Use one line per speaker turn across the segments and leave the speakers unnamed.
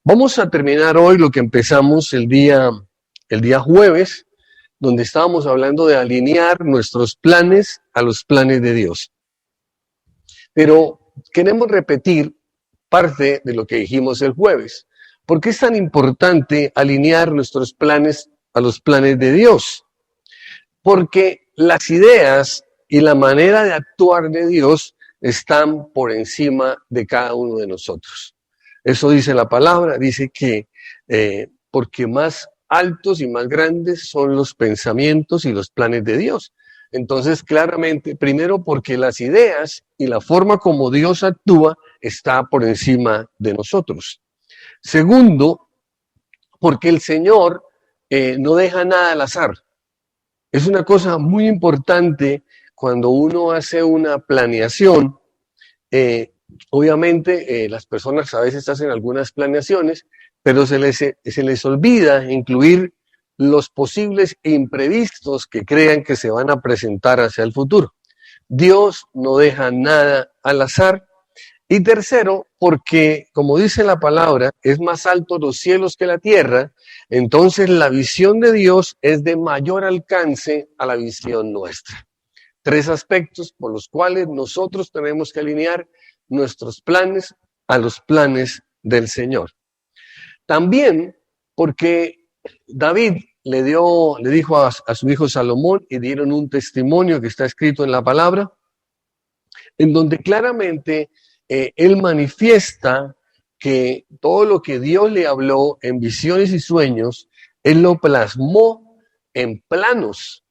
Vamos a terminar hoy lo que empezamos el día jueves, donde estábamos hablando de alinear nuestros planes a los planes de Dios. Pero queremos repetir parte de lo que dijimos el jueves. ¿Por qué es tan importante alinear nuestros planes a los planes de Dios? Porque las ideas y la manera de actuar de Dios están por encima de cada uno de nosotros. Eso dice la palabra, dice que porque más altos y más grandes son los pensamientos y los planes de Dios. Entonces, claramente, primero porque las ideas y la forma como Dios actúa está por encima de nosotros. Segundo, porque el Señor no deja nada al azar. Es una cosa muy importante cuando uno hace una planeación. Obviamente, las personas a veces hacen algunas planeaciones, pero se les olvida incluir los posibles imprevistos que crean que se van a presentar hacia el futuro. Dios no deja nada al azar. Y tercero, porque, como dice la palabra, es más alto los cielos que la tierra, entonces la visión de Dios es de mayor alcance a la visión nuestra. Tres aspectos por los cuales nosotros tenemos que alinear nuestros planes a los planes del Señor. También porque David le dijo a su hijo Salomón, y dieron un testimonio que está escrito en la palabra, en donde claramente él manifiesta que todo lo que Dios le habló en visiones y sueños, él lo plasmó en planos.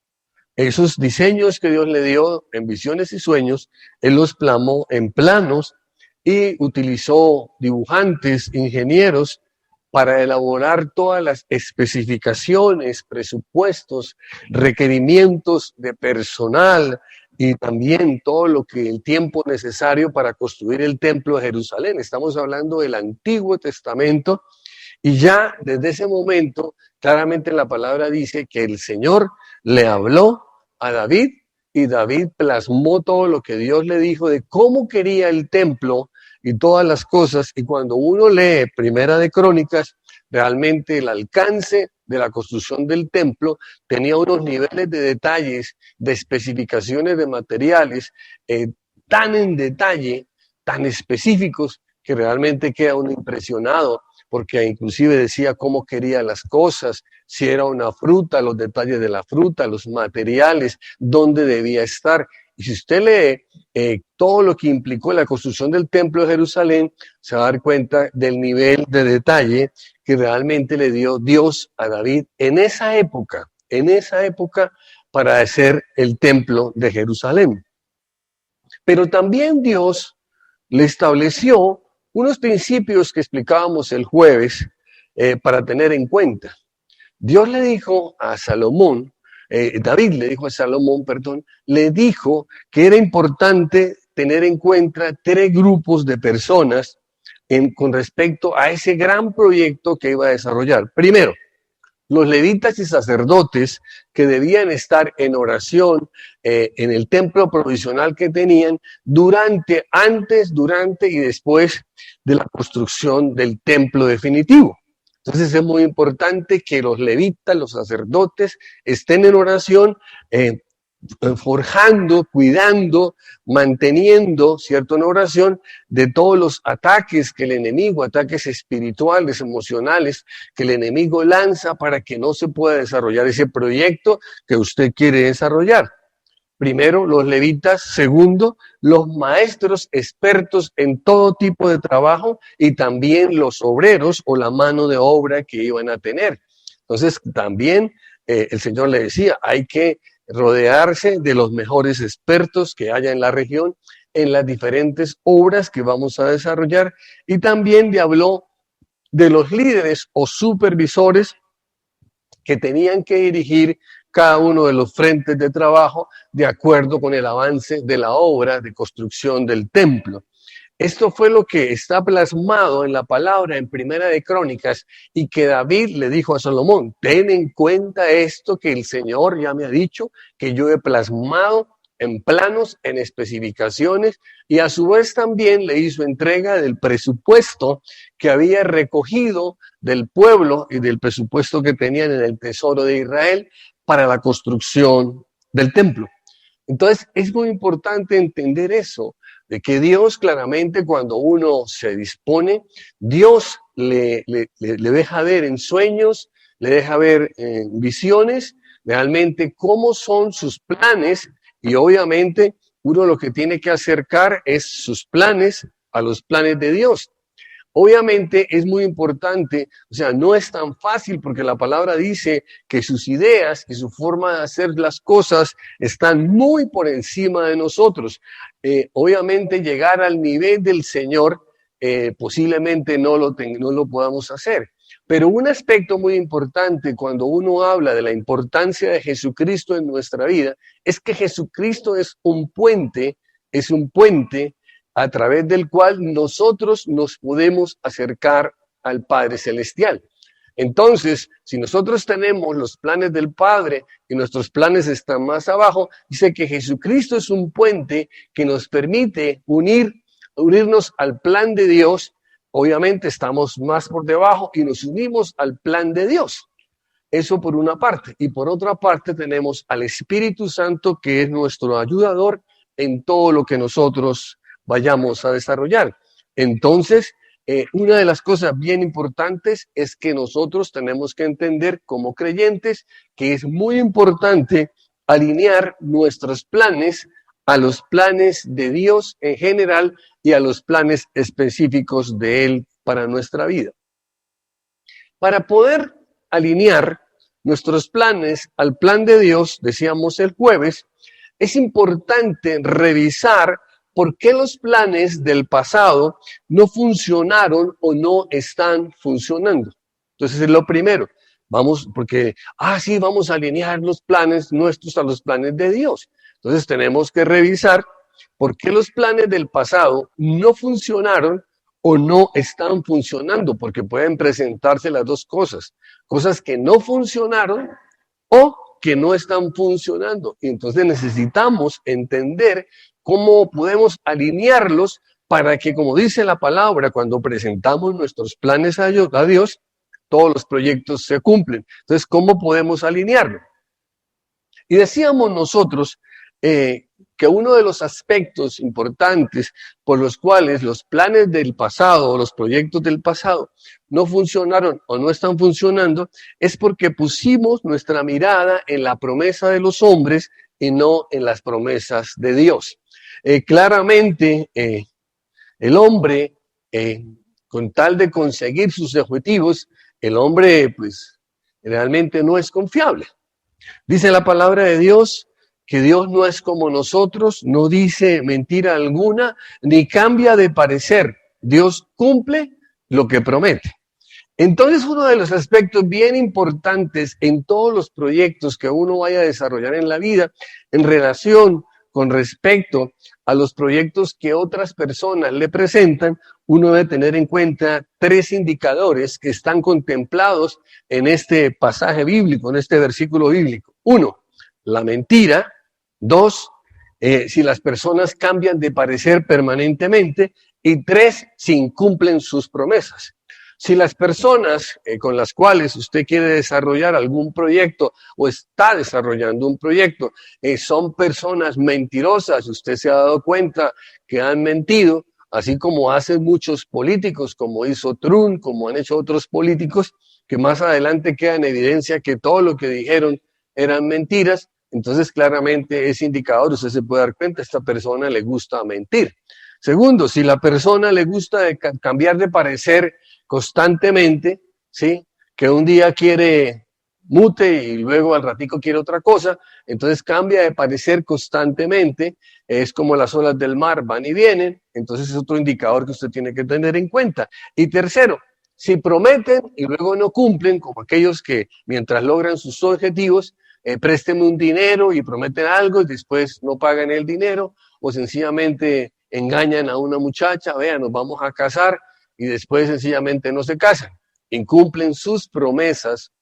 Esos diseños que Dios le dio en visiones y sueños, él los plasmó en planos y utilizó dibujantes, ingenieros, para elaborar todas las especificaciones, presupuestos, requerimientos de personal y también todo lo que el tiempo necesario para construir el templo de Jerusalén. Estamos hablando del Antiguo Testamento y ya desde ese momento claramente la palabra dice que el Señor le habló a David y David plasmó todo lo que Dios le dijo de cómo quería el templo y todas las cosas, y cuando uno lee Primera de Crónicas, realmente el alcance de la construcción del templo tenía unos niveles de detalles, de especificaciones de materiales, tan en detalle, tan específicos, que realmente queda uno impresionado, porque inclusive decía cómo quería las cosas, si era una fruta, los detalles de la fruta, los materiales, dónde debía estar. Y si usted lee todo lo que implicó la construcción del templo de Jerusalén, se va a dar cuenta del nivel de detalle que realmente le dio Dios a David en esa época para hacer el templo de Jerusalén. Pero también Dios le estableció unos principios que explicábamos el jueves para tener en cuenta. Dios le dijo a Salomón, David le dijo a Salomón, le dijo que era importante tener en cuenta tres grupos de personas con respecto a ese gran proyecto que iba a desarrollar. Primero, los levitas y sacerdotes que debían estar en oración en el templo provisional que tenían antes, durante y después de la construcción del templo definitivo. Entonces es muy importante que los levitas, los sacerdotes, estén en oración, forjando, cuidando, manteniendo, ¿cierto?, en oración de todos los ataques que el enemigo, ataques espirituales, emocionales, que el enemigo lanza para que no se pueda desarrollar ese proyecto que usted quiere desarrollar. Primero, los levitas. Segundo, los maestros expertos en todo tipo de trabajo y también los obreros o la mano de obra que iban a tener. Entonces, también el Señor le decía, hay que rodearse de los mejores expertos que haya en la región en las diferentes obras que vamos a desarrollar. Y también le habló de los líderes o supervisores que tenían que dirigir cada uno de los frentes de trabajo de acuerdo con el avance de la obra de construcción del templo. Esto fue lo que está plasmado en la palabra en Primera de Crónicas y que David le dijo a Salomón, ten en cuenta esto que el Señor ya me ha dicho, que yo he plasmado en planos, en especificaciones, y a su vez también le hizo entrega del presupuesto que había recogido del pueblo y del presupuesto que tenían en el tesoro de Israel para la construcción del templo. Entonces es muy importante entender eso, de que Dios claramente cuando uno se dispone, Dios le deja ver en sueños, le deja ver en visiones realmente cómo son sus planes, y obviamente uno lo que tiene que acercar es sus planes a los planes de Dios. Obviamente es muy importante, o sea, no es tan fácil porque la palabra dice que sus ideas y su forma de hacer las cosas están muy por encima de nosotros. Obviamente llegar al nivel del Señor posiblemente no lo podamos hacer. Pero un aspecto muy importante cuando uno habla de la importancia de Jesucristo en nuestra vida es que Jesucristo es un puente a través del cual nosotros nos podemos acercar al Padre Celestial. Entonces, si nosotros tenemos los planes del Padre y nuestros planes están más abajo, dice que Jesucristo es un puente que nos permite unirnos al plan de Dios. Obviamente estamos más por debajo y nos unimos al plan de Dios. Eso por una parte. Y por otra parte tenemos al Espíritu Santo, que es nuestro ayudador en todo lo que nosotros vayamos a desarrollar. Entonces, una de las cosas bien importantes es que nosotros tenemos que entender como creyentes que es muy importante alinear nuestros planes a los planes de Dios en general y a los planes específicos de Él para nuestra vida. Para poder alinear nuestros planes al plan de Dios, decíamos el jueves, es importante revisar por qué los planes del pasado no funcionaron o no están funcionando. Entonces es lo primero. Vamos a alinear los planes nuestros a los planes de Dios. Entonces tenemos que revisar por qué los planes del pasado no funcionaron o no están funcionando, porque pueden presentarse las dos cosas. Cosas que no funcionaron o que no están funcionando. Y entonces necesitamos entender cómo podemos alinearlos para que, como dice la palabra, cuando presentamos nuestros planes a Dios, todos los proyectos se cumplen. Entonces, ¿cómo podemos alinearlo? Y decíamos nosotros que uno de los aspectos importantes por los cuales los planes del pasado o los proyectos del pasado no funcionaron o no están funcionando es porque pusimos nuestra mirada en la promesa de los hombres y no en las promesas de Dios. Claramente, el hombre, con tal de conseguir sus objetivos, el hombre pues realmente no es confiable. Dice la palabra de Dios que Dios no es como nosotros, no dice mentira alguna, ni cambia de parecer. Dios cumple lo que promete. Entonces, uno de los aspectos bien importantes en todos los proyectos que uno vaya a desarrollar en la vida, en relación con respecto a los proyectos que otras personas le presentan, uno debe tener en cuenta 3 indicadores que están contemplados en este pasaje bíblico, en este versículo bíblico. 1, la mentira. 2, si las personas cambian de parecer permanentemente. Y 3, si incumplen sus promesas. Si las personas con las cuales usted quiere desarrollar algún proyecto o está desarrollando un proyecto son personas mentirosas, usted se ha dado cuenta que han mentido, así como hacen muchos políticos, como hizo Trump, como han hecho otros políticos, que más adelante queda en evidencia que todo lo que dijeron eran mentiras. Entonces claramente ese indicador, usted se puede dar cuenta, a esta persona le gusta mentir. Segundo, si la persona le gusta cambiar de parecer constantemente, ¿sí? Que un día quiere mute y luego al ratico quiere otra cosa, entonces cambia de parecer constantemente, es como las olas del mar, van y vienen, entonces es otro indicador que usted tiene que tener en cuenta. Y tercero, si prometen y luego no cumplen, como aquellos que mientras logran sus objetivos, présteme un dinero y prometen algo y después no pagan el dinero, o sencillamente engañan a una muchacha, vean, nos vamos a casar, y después sencillamente no se casan, incumplen sus promesas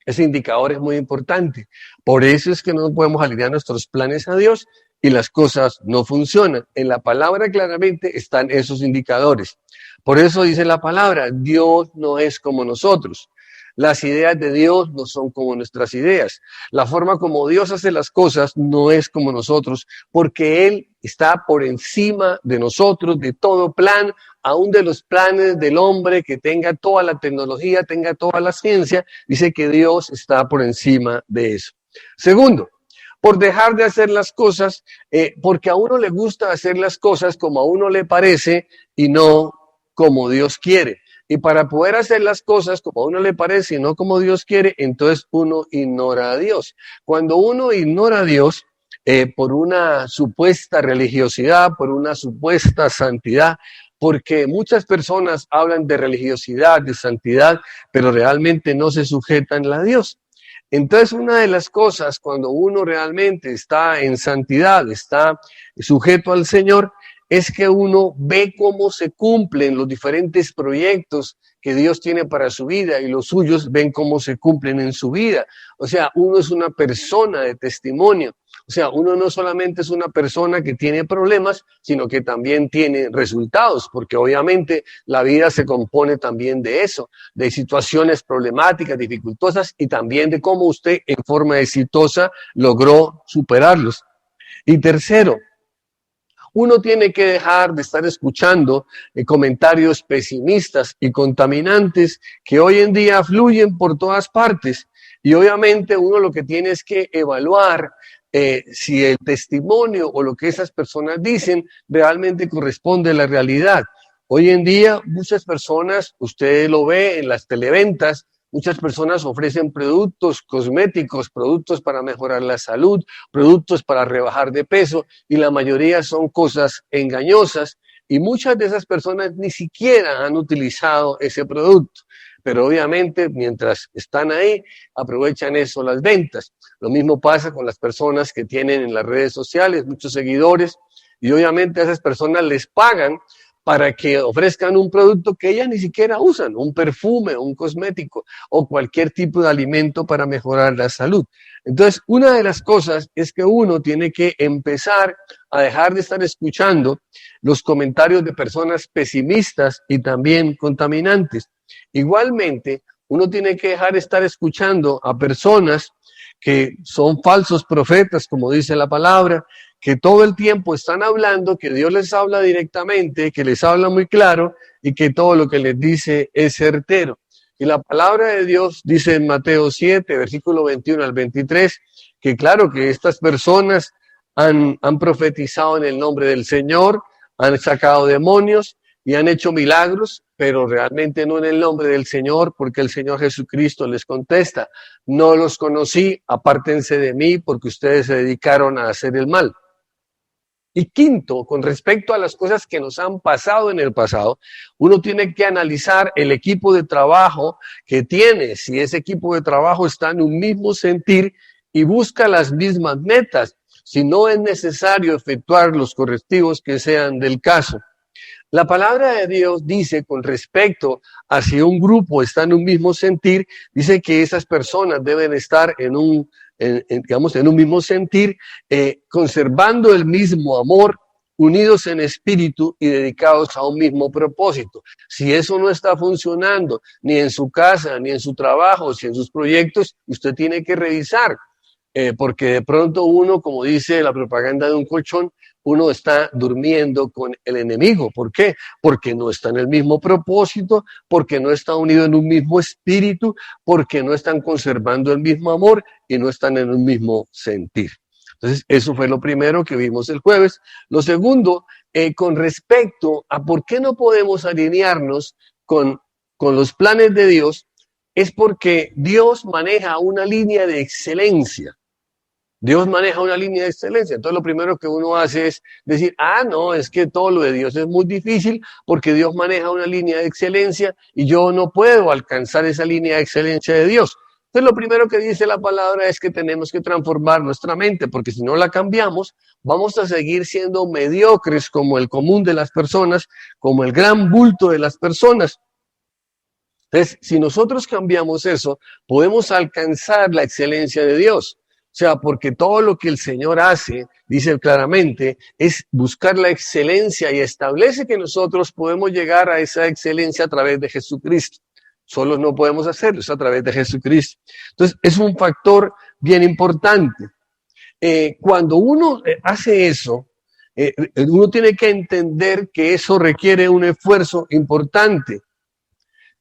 Ese indicador es muy importante. Por eso es que no podemos alinear nuestros planes a Dios y las cosas no funcionan. En la palabra claramente están esos indicadores. Por eso dice la palabra, Dios no es como nosotros. Las ideas de Dios no son como nuestras ideas. La forma como Dios hace las cosas no es como nosotros, porque Él está por encima de nosotros, de todo plan, aún de los planes del hombre que tenga toda la tecnología, tenga toda la ciencia. Dice que Dios está por encima de eso. Segundo, por dejar de hacer las cosas, porque a uno le gusta hacer las cosas como a uno le parece y no como Dios quiere. Y para poder hacer las cosas como a uno le parece y no como Dios quiere, entonces uno ignora a Dios. Cuando uno ignora a Dios por una supuesta religiosidad, por una supuesta santidad, porque muchas personas hablan de religiosidad, de santidad, pero realmente no se sujetan a Dios. Entonces, una de las cosas cuando uno realmente está en santidad, está sujeto al Señor, es que uno ve cómo se cumplen los diferentes proyectos que Dios tiene para su vida y los suyos ven cómo se cumplen en su vida. O sea, uno es una persona de testimonio. O sea, uno no solamente es una persona que tiene problemas, sino que también tiene resultados, porque obviamente la vida se compone también de eso, de situaciones problemáticas, dificultosas y también de cómo usted en forma exitosa logró superarlos. Y tercero, uno tiene que dejar de estar escuchando comentarios pesimistas y contaminantes que hoy en día fluyen por todas partes. Y obviamente uno lo que tiene es que evaluar si el testimonio o lo que esas personas dicen realmente corresponde a la realidad. Hoy en día muchas personas, usted lo ve en las televentas, muchas personas ofrecen productos cosméticos, productos para mejorar la salud, productos para rebajar de peso y la mayoría son cosas engañosas y muchas de esas personas ni siquiera han utilizado ese producto. Pero obviamente mientras están ahí aprovechan eso las ventas. Lo mismo pasa con las personas que tienen en las redes sociales muchos seguidores y obviamente a esas personas les pagan para que ofrezcan un producto que ellas ni siquiera usan, un perfume, un cosmético o cualquier tipo de alimento para mejorar la salud. Entonces, una de las cosas es que uno tiene que empezar a dejar de estar escuchando los comentarios de personas pesimistas y también contaminantes. Igualmente, uno tiene que dejar de estar escuchando a personas que son falsos profetas, como dice la palabra, que todo el tiempo están hablando, que Dios les habla directamente, que les habla muy claro y que todo lo que les dice es certero. Y la palabra de Dios dice en Mateo 7, versículo 21 al 23, que claro que estas personas han profetizado en el nombre del Señor, han sacado demonios y han hecho milagros, pero realmente no en el nombre del Señor, porque el Señor Jesucristo les contesta, no los conocí, apártense de mí, porque ustedes se dedicaron a hacer el mal. Y quinto, con respecto a las cosas que nos han pasado en el pasado, uno tiene que analizar el equipo de trabajo que tiene, si ese equipo de trabajo está en un mismo sentir y busca las mismas metas, si no es necesario efectuar los correctivos que sean del caso. La palabra de Dios dice con respecto a si un grupo está en un mismo sentir, dice que esas personas deben estar en un mismo sentir, conservando el mismo amor, unidos en espíritu y dedicados a un mismo propósito. Si eso no está funcionando, ni en su casa, ni en su trabajo, ni en sus proyectos, usted tiene que revisar, porque de pronto uno, como dice la propaganda de un colchón, uno está durmiendo con el enemigo. ¿Por qué? Porque no está en el mismo propósito, porque no está unido en un mismo espíritu, porque no están conservando el mismo amor y no están en un mismo sentir. Entonces, eso fue lo primero que vimos el jueves. Lo segundo, con respecto a por qué no podemos alinearnos con los planes de Dios, es porque Dios maneja una línea de excelencia. Dios maneja una línea de excelencia. Entonces lo primero que uno hace es decir, no, es que todo lo de Dios es muy difícil porque Dios maneja una línea de excelencia y yo no puedo alcanzar esa línea de excelencia de Dios. Entonces lo primero que dice la palabra es que tenemos que transformar nuestra mente, porque si no la cambiamos, vamos a seguir siendo mediocres como el común de las personas, como el gran bulto de las personas. Entonces, si nosotros cambiamos eso, podemos alcanzar la excelencia de Dios. O sea, porque todo lo que el Señor hace, dice claramente, es buscar la excelencia y establece que nosotros podemos llegar a esa excelencia a través de Jesucristo. Solos no podemos hacerlo, es a través de Jesucristo. Entonces, es un factor bien importante. Cuando uno hace eso, uno tiene que entender que eso requiere un esfuerzo importante.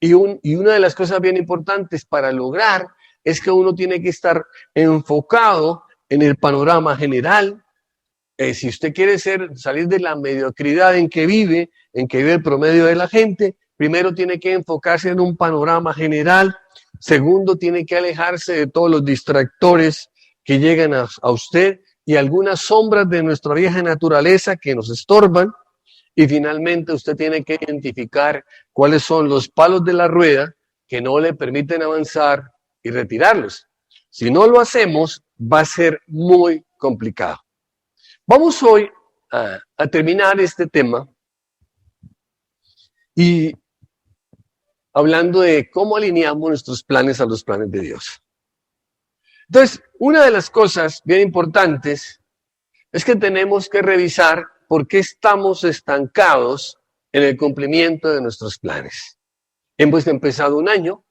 Y una de las cosas bien importantes para lograr es que uno tiene que estar enfocado en el panorama general. Si usted quiere salir de la mediocridad en que vive el promedio de la gente, primero tiene que enfocarse en un panorama general. Segundo, tiene que alejarse de todos los distractores que llegan a usted y algunas sombras de nuestra vieja naturaleza que nos estorban. Y finalmente usted tiene que identificar cuáles son los palos de la rueda que no le permiten avanzar y retirarlos. Si no lo hacemos, va a ser muy complicado. Vamos hoy a terminar este tema y hablando de cómo alineamos nuestros planes a los planes de Dios. Entonces, una de las cosas bien importantes es que tenemos que revisar por qué estamos estancados en el cumplimiento de nuestros planes. Hemos empezado un año,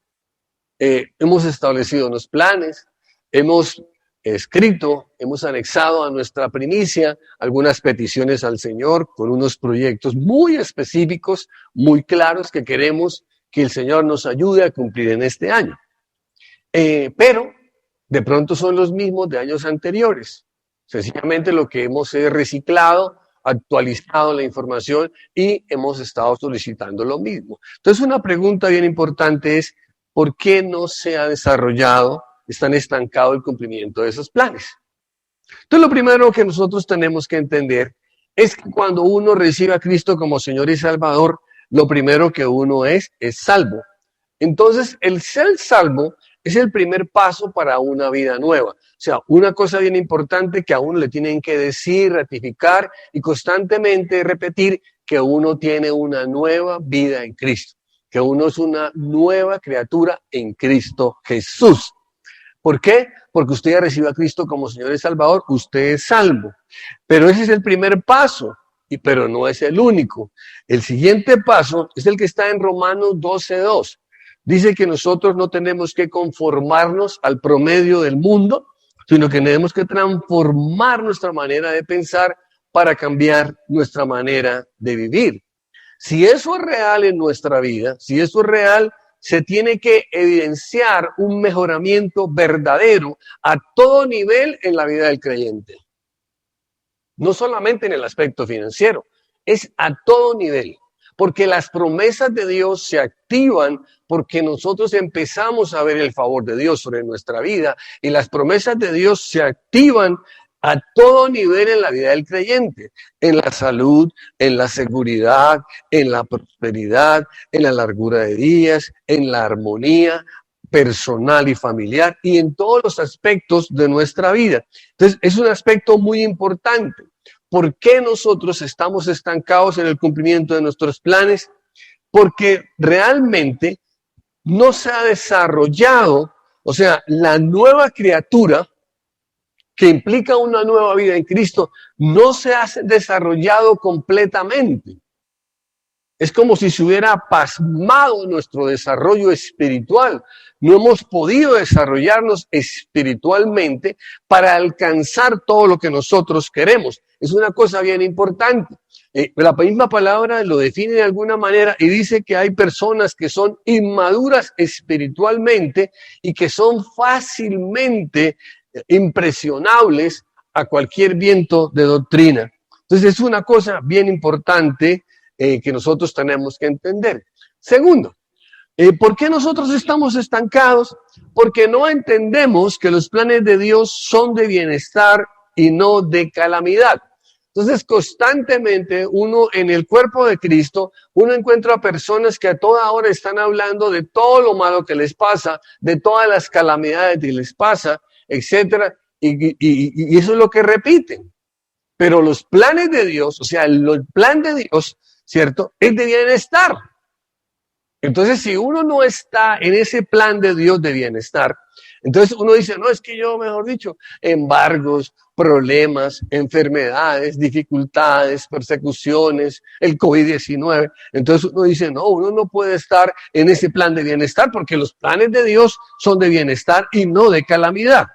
hemos establecido unos planes, hemos escrito, hemos anexado a nuestra primicia algunas peticiones al Señor con unos proyectos muy específicos, muy claros que queremos que el Señor nos ayude a cumplir en este año. Pero de pronto son los mismos de años anteriores. Sencillamente lo que hemos es reciclado, actualizado la información y hemos estado solicitando lo mismo. Entonces una pregunta bien importante es, ¿por qué no se ha desarrollado, están estancado el cumplimiento de esos planes? Entonces lo primero que nosotros tenemos que entender es que cuando uno recibe a Cristo como Señor y Salvador, lo primero que uno es salvo. Entonces el ser salvo es el primer paso para una vida nueva. O sea, una cosa bien importante que a uno le tienen que decir, ratificar y constantemente repetir que uno tiene una nueva vida en Cristo, que uno es una nueva criatura en Cristo Jesús. ¿Por qué? Porque usted ya recibió a Cristo como Señor y Salvador, usted es salvo. Pero ese es el primer paso, pero no es el único. El siguiente paso es el que está en Romanos 12:2. Dice que nosotros no tenemos que conformarnos al promedio del mundo, sino que tenemos que transformar nuestra manera de pensar para cambiar nuestra manera de vivir. Si eso es real en nuestra vida, si eso es real, se tiene que evidenciar un mejoramiento verdadero a todo nivel en la vida del creyente. No solamente en el aspecto financiero, es a todo nivel. Porque las promesas de Dios se activan porque nosotros empezamos a ver el favor de Dios sobre nuestra vida y las promesas de Dios se activan a todo nivel en la vida del creyente, en la salud, en la seguridad, en la prosperidad, en la largura de días, en la armonía personal y familiar y en todos los aspectos de nuestra vida. Entonces, es un aspecto muy importante. ¿Por qué nosotros estamos estancados en el cumplimiento de nuestros planes? Porque realmente no se ha desarrollado, o sea, la nueva criatura que implica una nueva vida en Cristo, no se ha desarrollado completamente. Es como si se hubiera pasmado nuestro desarrollo espiritual. No hemos podido desarrollarnos espiritualmente para alcanzar todo lo que nosotros queremos. Es una cosa bien importante. La misma palabra lo define de alguna manera y dice que hay personas que son inmaduras espiritualmente y que son fácilmente impresionables a cualquier viento de doctrina. Entonces es una cosa bien importante que nosotros tenemos que entender. Segundo, ¿por qué nosotros estamos estancados? Porque no entendemos que los planes de Dios son de bienestar y no de calamidad. Entonces, constantemente uno en el cuerpo de Cristo, uno encuentra personas que a toda hora están hablando de todo lo malo que les pasa, de todas las calamidades que les pasa, etcétera, y eso es lo que repiten. Pero los planes de Dios, o sea, el plan de Dios, ¿cierto? Es de bienestar. Entonces, si uno no está en ese plan de Dios de bienestar, entonces uno dice, no, es que yo, mejor dicho, embargos, problemas, enfermedades, dificultades, persecuciones, el COVID-19. Entonces uno dice, no, uno no puede estar en ese plan de bienestar porque los planes de Dios son de bienestar y no de calamidad.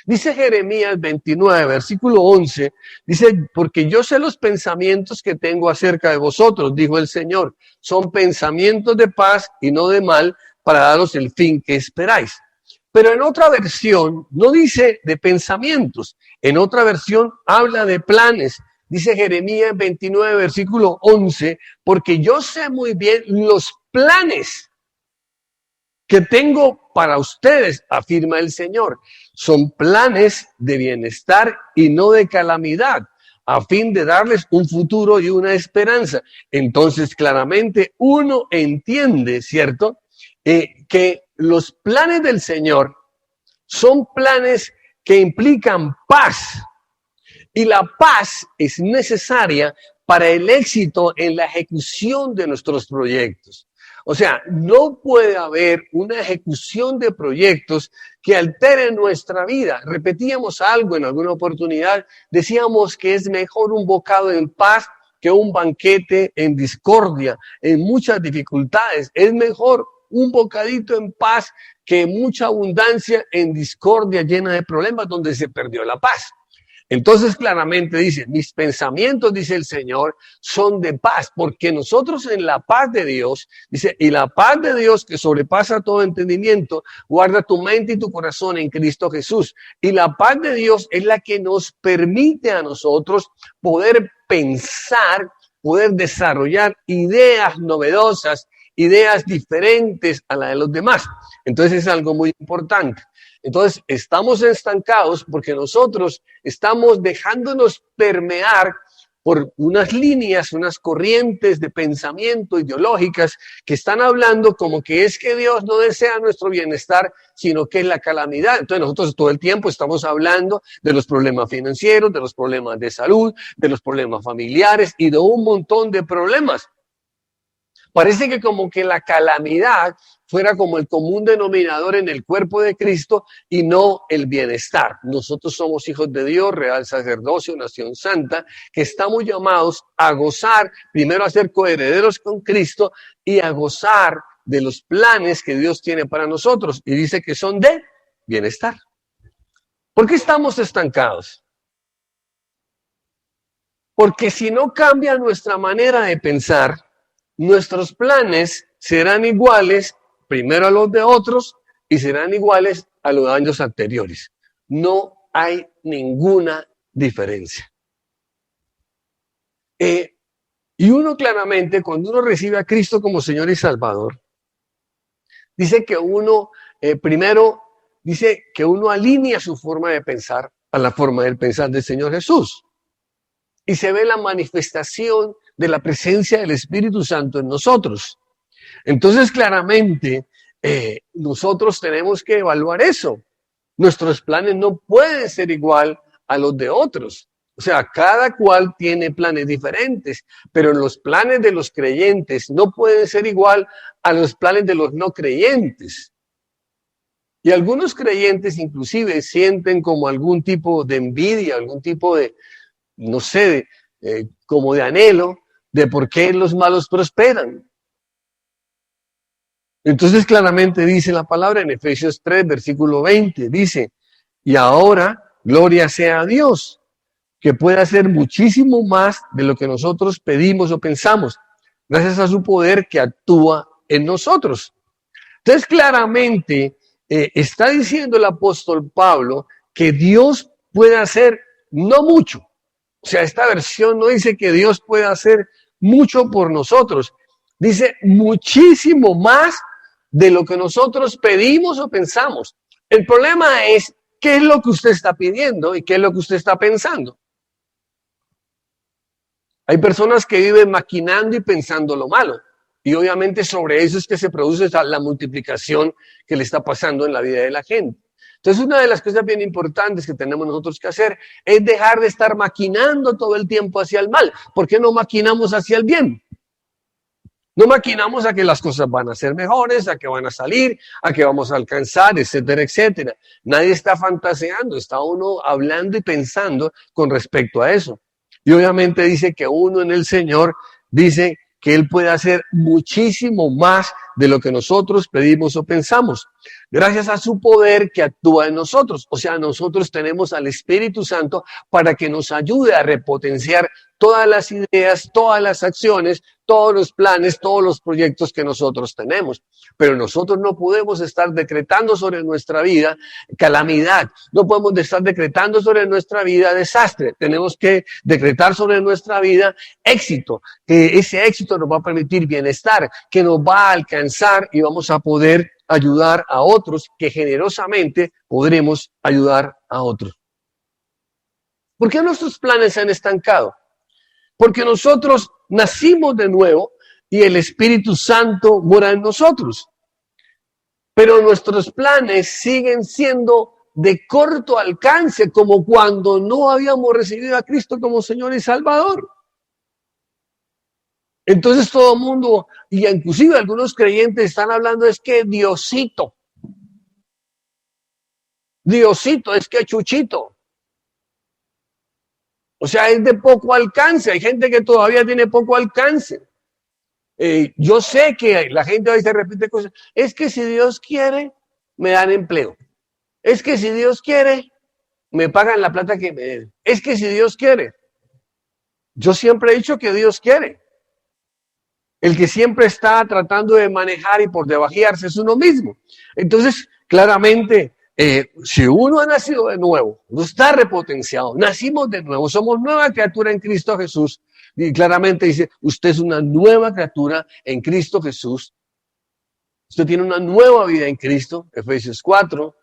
Dice Jeremías 29, versículo 11, dice, porque yo sé los pensamientos que tengo acerca de vosotros, dijo el Señor, son pensamientos de paz y no de mal, para daros el fin que esperáis. Pero en otra versión no dice de pensamientos, en otra versión habla de planes. Dice Jeremías 29, versículo 11, porque yo sé muy bien los planes que tengo para ustedes, afirma el Señor. Son planes de bienestar y no de calamidad, a fin de darles un futuro y una esperanza. Entonces, claramente uno entiende, ¿cierto? Que los planes del Señor son planes que implican paz. Y la paz es necesaria para el éxito en la ejecución de nuestros proyectos. O sea, no puede haber una ejecución de proyectos que altere nuestra vida. Repetíamos algo en alguna oportunidad, decíamos que es mejor un bocado en paz que un banquete en discordia, en muchas dificultades. Es mejor un bocadito en paz que mucha abundancia en discordia llena de problemas donde se perdió la paz. Entonces claramente dice, mis pensamientos, dice el Señor, son de paz, porque nosotros en la paz de Dios, dice, y la paz de Dios que sobrepasa todo entendimiento, guarda tu mente y tu corazón en Cristo Jesús. Y la paz de Dios es la que nos permite a nosotros poder pensar, poder desarrollar ideas novedosas, ideas diferentes a la de los demás. Entonces es algo muy importante. Entonces, estamos estancados porque nosotros estamos dejándonos permear por unas líneas, unas corrientes de pensamiento ideológicas que están hablando como que es que Dios no desea nuestro bienestar, sino que es la calamidad. Entonces, nosotros todo el tiempo estamos hablando de los problemas financieros, de los problemas de salud, de los problemas familiares y de un montón de problemas. Parece que como que la calamidad fuera como el común denominador en el cuerpo de Cristo y no el bienestar. Nosotros somos hijos de Dios, real sacerdocio, nación santa, que estamos llamados a gozar, primero a ser coherederos con Cristo y a gozar de los planes que Dios tiene para nosotros. Y dice que son de bienestar. ¿Por qué estamos estancados? Porque si no cambia nuestra manera de pensar, nuestros planes serán iguales primero a los de otros y serán iguales a los años anteriores. No hay ninguna diferencia. Y uno claramente, cuando uno recibe a Cristo como Señor y Salvador, dice que uno, primero, dice que uno alinea su forma de pensar a la forma del pensar del Señor Jesús. Y se ve la manifestación de la presencia del Espíritu Santo en nosotros. Entonces, claramente, nosotros tenemos que evaluar eso. Nuestros planes no pueden ser igual a los de otros. O sea, cada cual tiene planes diferentes, pero los planes de los creyentes no pueden ser igual a los planes de los no creyentes. Y algunos creyentes inclusive sienten como algún tipo de envidia, algún tipo de, no sé, como de anhelo de por qué los malos prosperan. Entonces claramente dice la palabra en Efesios 3, versículo 20, dice, y ahora, gloria sea a Dios, que puede hacer muchísimo más de lo que nosotros pedimos o pensamos, gracias a su poder que actúa en nosotros. Entonces claramente está diciendo el apóstol Pablo que Dios puede hacer no mucho. O sea, esta versión no dice que Dios puede hacer mucho por nosotros. Dice muchísimo más de lo que nosotros pedimos o pensamos. El problema es qué es lo que usted está pidiendo y qué es lo que usted está pensando. Hay personas que viven maquinando y pensando lo malo. Y obviamente sobre eso es que se produce la multiplicación que le está pasando en la vida de la gente. Entonces, una de las cosas bien importantes que tenemos nosotros que hacer es dejar de estar maquinando todo el tiempo hacia el mal. ¿Por qué no maquinamos hacia el bien? No maquinamos a que las cosas van a ser mejores, a que van a salir, a que vamos a alcanzar, etcétera, etcétera. Nadie está fantaseando, está uno hablando y pensando con respecto a eso. Y obviamente dice que uno en el Señor dice que Él puede hacer muchísimo más de lo que nosotros pedimos o pensamos, gracias a su poder que actúa en nosotros. O sea, nosotros tenemos al Espíritu Santo para que nos ayude a repotenciar todas las ideas, todas las acciones, todos los planes, todos los proyectos que nosotros tenemos. Pero nosotros no podemos estar decretando sobre nuestra vida calamidad, no podemos estar decretando sobre nuestra vida desastre. Tenemos que decretar sobre nuestra vida éxito, que ese éxito nos va a permitir bienestar, que nos va a alcanzar y vamos a poder ayudar a otros, que generosamente podremos ayudar a otros. ¿Por qué nuestros planes se han estancado? Porque nosotros nacimos de nuevo y el Espíritu Santo mora en nosotros. Pero nuestros planes siguen siendo de corto alcance, como cuando no habíamos recibido a Cristo como Señor y Salvador. Entonces todo el mundo, y inclusive algunos creyentes están hablando, es que Diosito, es que Chuchito. O sea, es de poco alcance. Hay gente que todavía tiene poco alcance. Yo sé que la gente a veces repite cosas. Es que si Dios quiere, me dan empleo. Es que si Dios quiere, me pagan la plata que me den. Es que si Dios quiere. Yo siempre he dicho que Dios quiere. El que siempre está tratando de manejar y por debajearse es uno mismo. Entonces, claramente, si uno ha nacido de nuevo, no está repotenciado, nacimos de nuevo, somos nueva criatura en Cristo Jesús. Y claramente dice, usted es una nueva criatura en Cristo Jesús. Usted tiene una nueva vida en Cristo, Efesios 4.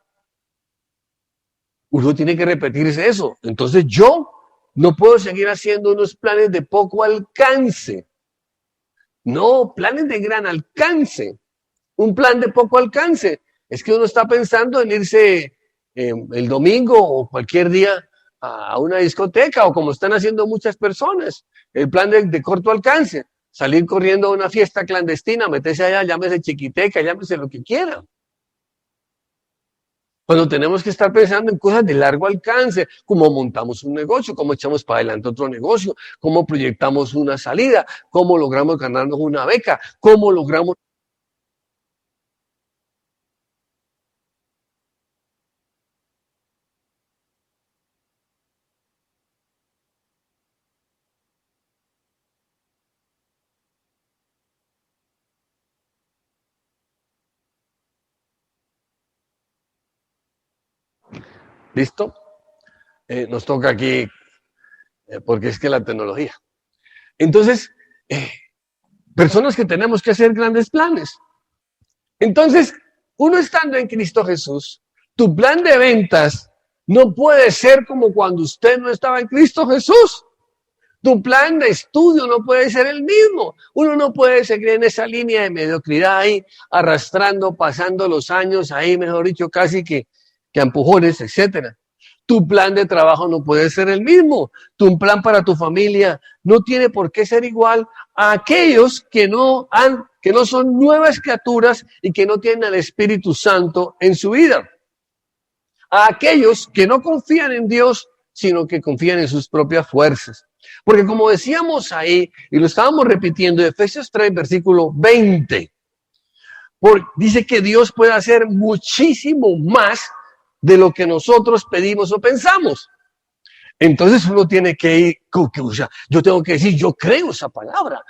Uno tiene que repetirse eso. Entonces yo no puedo seguir haciendo unos planes de poco alcance. No, planes de gran alcance. Un plan de poco alcance es que uno está pensando en irse el domingo o cualquier día a una discoteca, o como están haciendo muchas personas, el plan de corto alcance, salir corriendo a una fiesta clandestina, meterse allá, llámese chiquiteca, llámese lo que quiera. Cuando tenemos que estar pensando en cosas de largo alcance, cómo montamos un negocio, cómo echamos para adelante otro negocio, cómo proyectamos una salida, cómo logramos ganarnos una beca, cómo logramos... ¿Listo? Nos toca aquí, porque es que la tecnología. Entonces, personas que tenemos que hacer grandes planes. Entonces, uno estando en Cristo Jesús, tu plan de ventas no puede ser como cuando usted no estaba en Cristo Jesús. Tu plan de estudio no puede ser el mismo. Uno no puede seguir en esa línea de mediocridad ahí, arrastrando, pasando los años ahí, mejor dicho, casi que a empujones, etcétera. Tu plan de trabajo no puede ser el mismo. Tu plan para tu familia no tiene por qué ser igual a aquellos que no son nuevas criaturas y que no tienen al Espíritu Santo en su vida. A aquellos que no confían en Dios, sino que confían en sus propias fuerzas. Porque como decíamos ahí, y lo estábamos repitiendo, Efesios 3, versículo 20, dice que Dios puede hacer muchísimo más de lo que nosotros pedimos o pensamos. Entonces uno tiene que ir, o sea, yo tengo que decir, yo creo esa palabra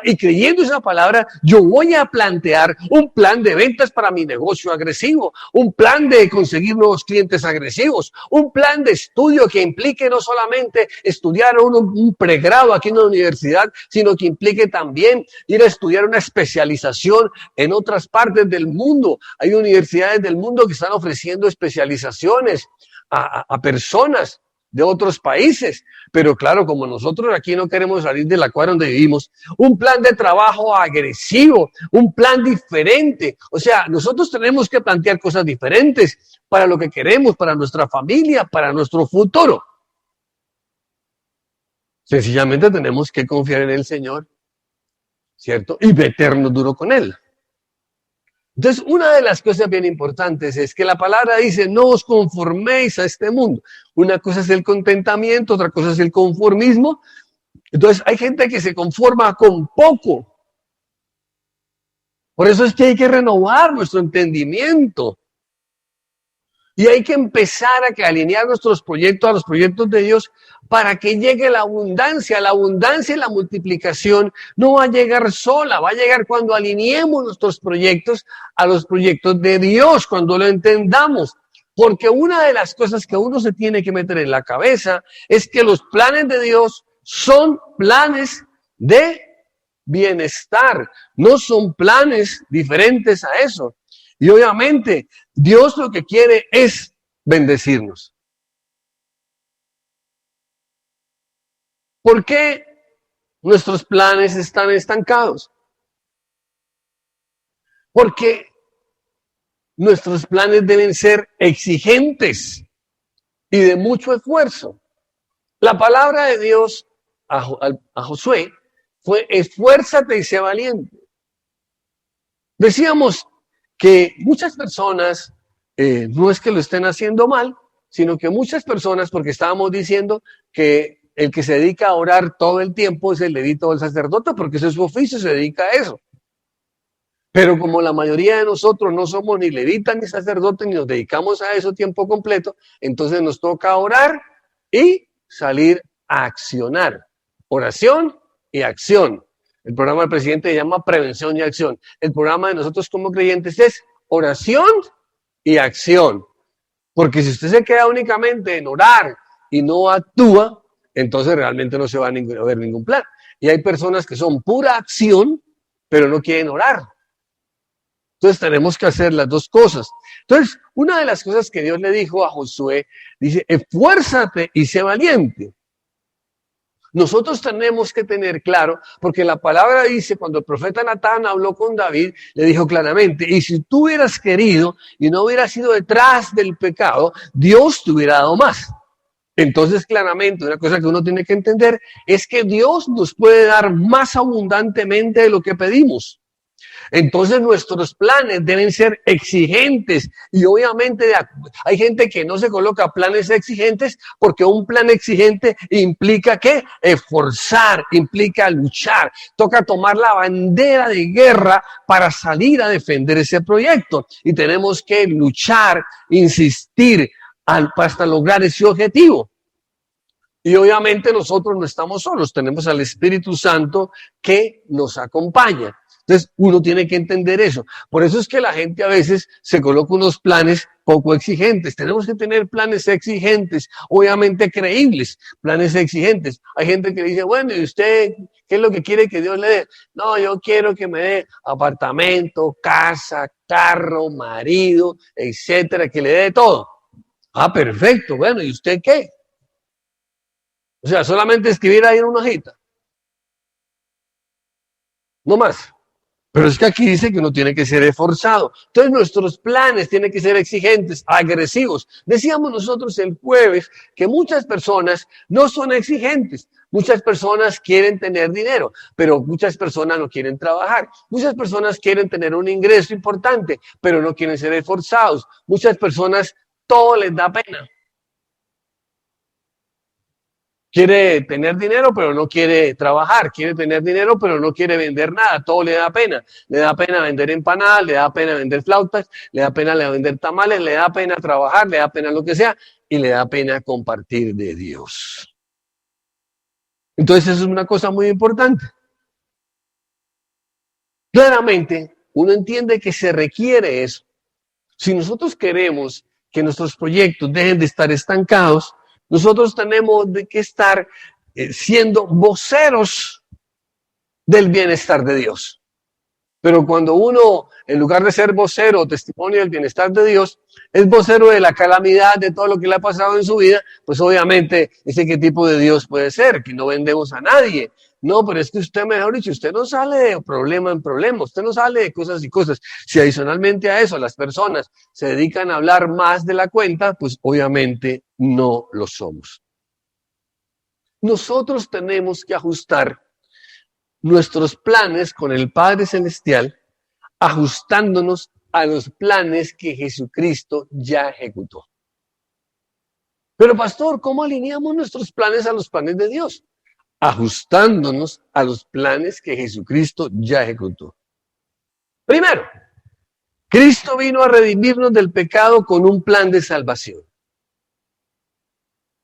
y creyendo esa palabra, yo voy a plantear un plan de ventas para mi negocio agresivo, un plan de conseguir nuevos clientes agresivos, un plan de estudio que implique no solamente estudiar un pregrado aquí en la universidad, sino que implique también ir a estudiar una especialización en otras partes del mundo. Hay universidades del mundo que están ofreciendo especializaciones a personas de otros países, pero claro, como nosotros aquí no queremos salir de la cuadra donde vivimos, un plan de trabajo agresivo, un plan diferente, o sea, nosotros tenemos que plantear cosas diferentes para lo que queremos, para nuestra familia, para nuestro futuro. Sencillamente tenemos que confiar en el Señor. ¿cierto? Y meternos duro con él. Entonces, una de las cosas bien importantes es que la palabra dice, no os conforméis a este mundo. Una cosa es el contentamiento, otra cosa es el conformismo. Entonces, hay gente que se conforma con poco. Por eso es que hay que renovar nuestro entendimiento. Y hay que empezar a alinear nuestros proyectos a los proyectos de Dios para que llegue la abundancia. La abundancia y la multiplicación no va a llegar sola, va a llegar cuando alineemos nuestros proyectos a los proyectos de Dios, cuando lo entendamos. Porque una de las cosas que uno se tiene que meter en la cabeza es que los planes de Dios son planes de bienestar, no son planes diferentes a eso. Y obviamente Dios lo que quiere es bendecirnos. ¿Por qué nuestros planes están estancados? Porque nuestros planes deben ser exigentes y de mucho esfuerzo. La palabra de Dios a Josué fue: esfuérzate y sé valiente. Decíamos que muchas personas, no es que lo estén haciendo mal, sino que muchas personas, porque estábamos diciendo que el que se dedica a orar todo el tiempo es el levita o el sacerdote, porque ese es su oficio, se dedica a eso. Pero como la mayoría de nosotros no somos ni levitas ni sacerdotes, ni nos dedicamos a eso tiempo completo, entonces nos toca orar y salir a accionar. Oración y acción. El programa del presidente se llama Prevención y Acción. El programa de nosotros como creyentes es oración y acción. Porque si usted se queda únicamente en orar y no actúa, entonces realmente no se va a ver ningún plan. Y hay personas que son pura acción, pero no quieren orar. Entonces tenemos que hacer las dos cosas. Entonces, una de las cosas que Dios le dijo a Josué, dice: esfuérzate y sé valiente. Nosotros tenemos que tener claro, porque la palabra dice, cuando el profeta Natán habló con David, le dijo claramente: y si tú hubieras querido y no hubieras ido detrás del pecado, Dios te hubiera dado más. Entonces, claramente, una cosa que uno tiene que entender es que Dios nos puede dar más abundantemente de lo que pedimos. Entonces nuestros planes deben ser exigentes y obviamente hay gente que no se coloca planes exigentes porque un plan exigente implica ¿qué? Esforzar, implica luchar. Toca tomar la bandera de guerra para salir a defender ese proyecto y tenemos que luchar, insistir hasta lograr ese objetivo. Y obviamente nosotros no estamos solos, tenemos al Espíritu Santo que nos acompaña. Entonces, uno tiene que entender eso. Por eso es que la gente a veces se coloca unos planes poco exigentes. Tenemos que tener planes exigentes, obviamente creíbles, planes exigentes. Hay gente que dice: bueno, ¿y usted qué es lo que quiere que Dios le dé? No, yo quiero que me dé apartamento, casa, carro, marido, etcétera, que le dé todo. Ah, perfecto. Bueno, ¿y usted qué? O sea, solamente escribir ahí en una hojita. No más. Pero es que aquí dice que uno tiene que ser esforzado. Entonces nuestros planes tienen que ser exigentes, agresivos. Decíamos nosotros el jueves que muchas personas no son exigentes. Muchas personas quieren tener dinero, pero muchas personas no quieren trabajar. Muchas personas quieren tener un ingreso importante, pero no quieren ser esforzados. Muchas personas todo les da pena. Quiere tener dinero, pero no quiere trabajar. Quiere tener dinero, pero no quiere vender nada. Todo le da pena. Le da pena vender empanadas, le da pena vender flautas, le da pena vender tamales, le da pena trabajar, le da pena lo que sea, y le da pena compartir de Dios. Entonces eso es una cosa muy importante. Claramente, uno entiende que se requiere eso. Si nosotros queremos que nuestros proyectos dejen de estar estancados, nosotros tenemos que estar siendo voceros del bienestar de Dios. Pero cuando uno, en lugar de ser vocero o testimonio del bienestar de Dios, es vocero de la calamidad, de todo lo que le ha pasado en su vida, pues obviamente ese qué tipo de Dios puede ser, que no vendemos a nadie. No, pero es que usted, mejor dicho, usted no sale de problema en problema, usted no sale de cosas y cosas. Si adicionalmente a eso las personas se dedican a hablar más de la cuenta, pues obviamente no lo somos. Nosotros tenemos que ajustar nuestros planes con el Padre Celestial, ajustándonos a los planes que Jesucristo ya ejecutó. Pero pastor, ¿cómo alineamos nuestros planes a los planes de Dios? Ajustándonos a los planes que Jesucristo ya ejecutó. Primero, Cristo vino a redimirnos del pecado con un plan de salvación.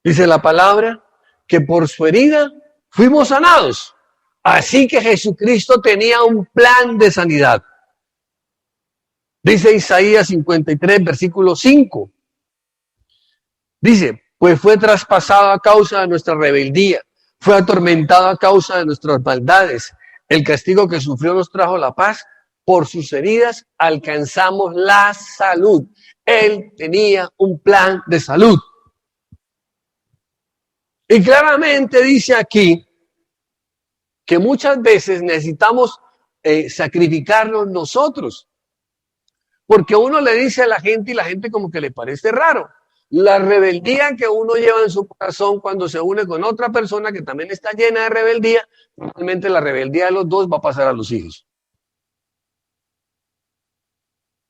Dice la palabra que por su herida fuimos sanados. Así que Jesucristo tenía un plan de sanidad. Dice Isaías 53, versículo 5. Dice, pues fue traspasado a causa de nuestra rebeldía, fue atormentado a causa de nuestras maldades. El castigo que sufrió nos trajo la paz. Por sus heridas alcanzamos la salud. Él tenía un plan de salud. Y claramente dice aquí que muchas veces necesitamos sacrificarnos nosotros. Porque uno le dice a la gente y la gente como que le parece raro. La rebeldía que uno lleva en su corazón cuando se une con otra persona que también está llena de rebeldía, normalmente la rebeldía de los dos va a pasar a los hijos.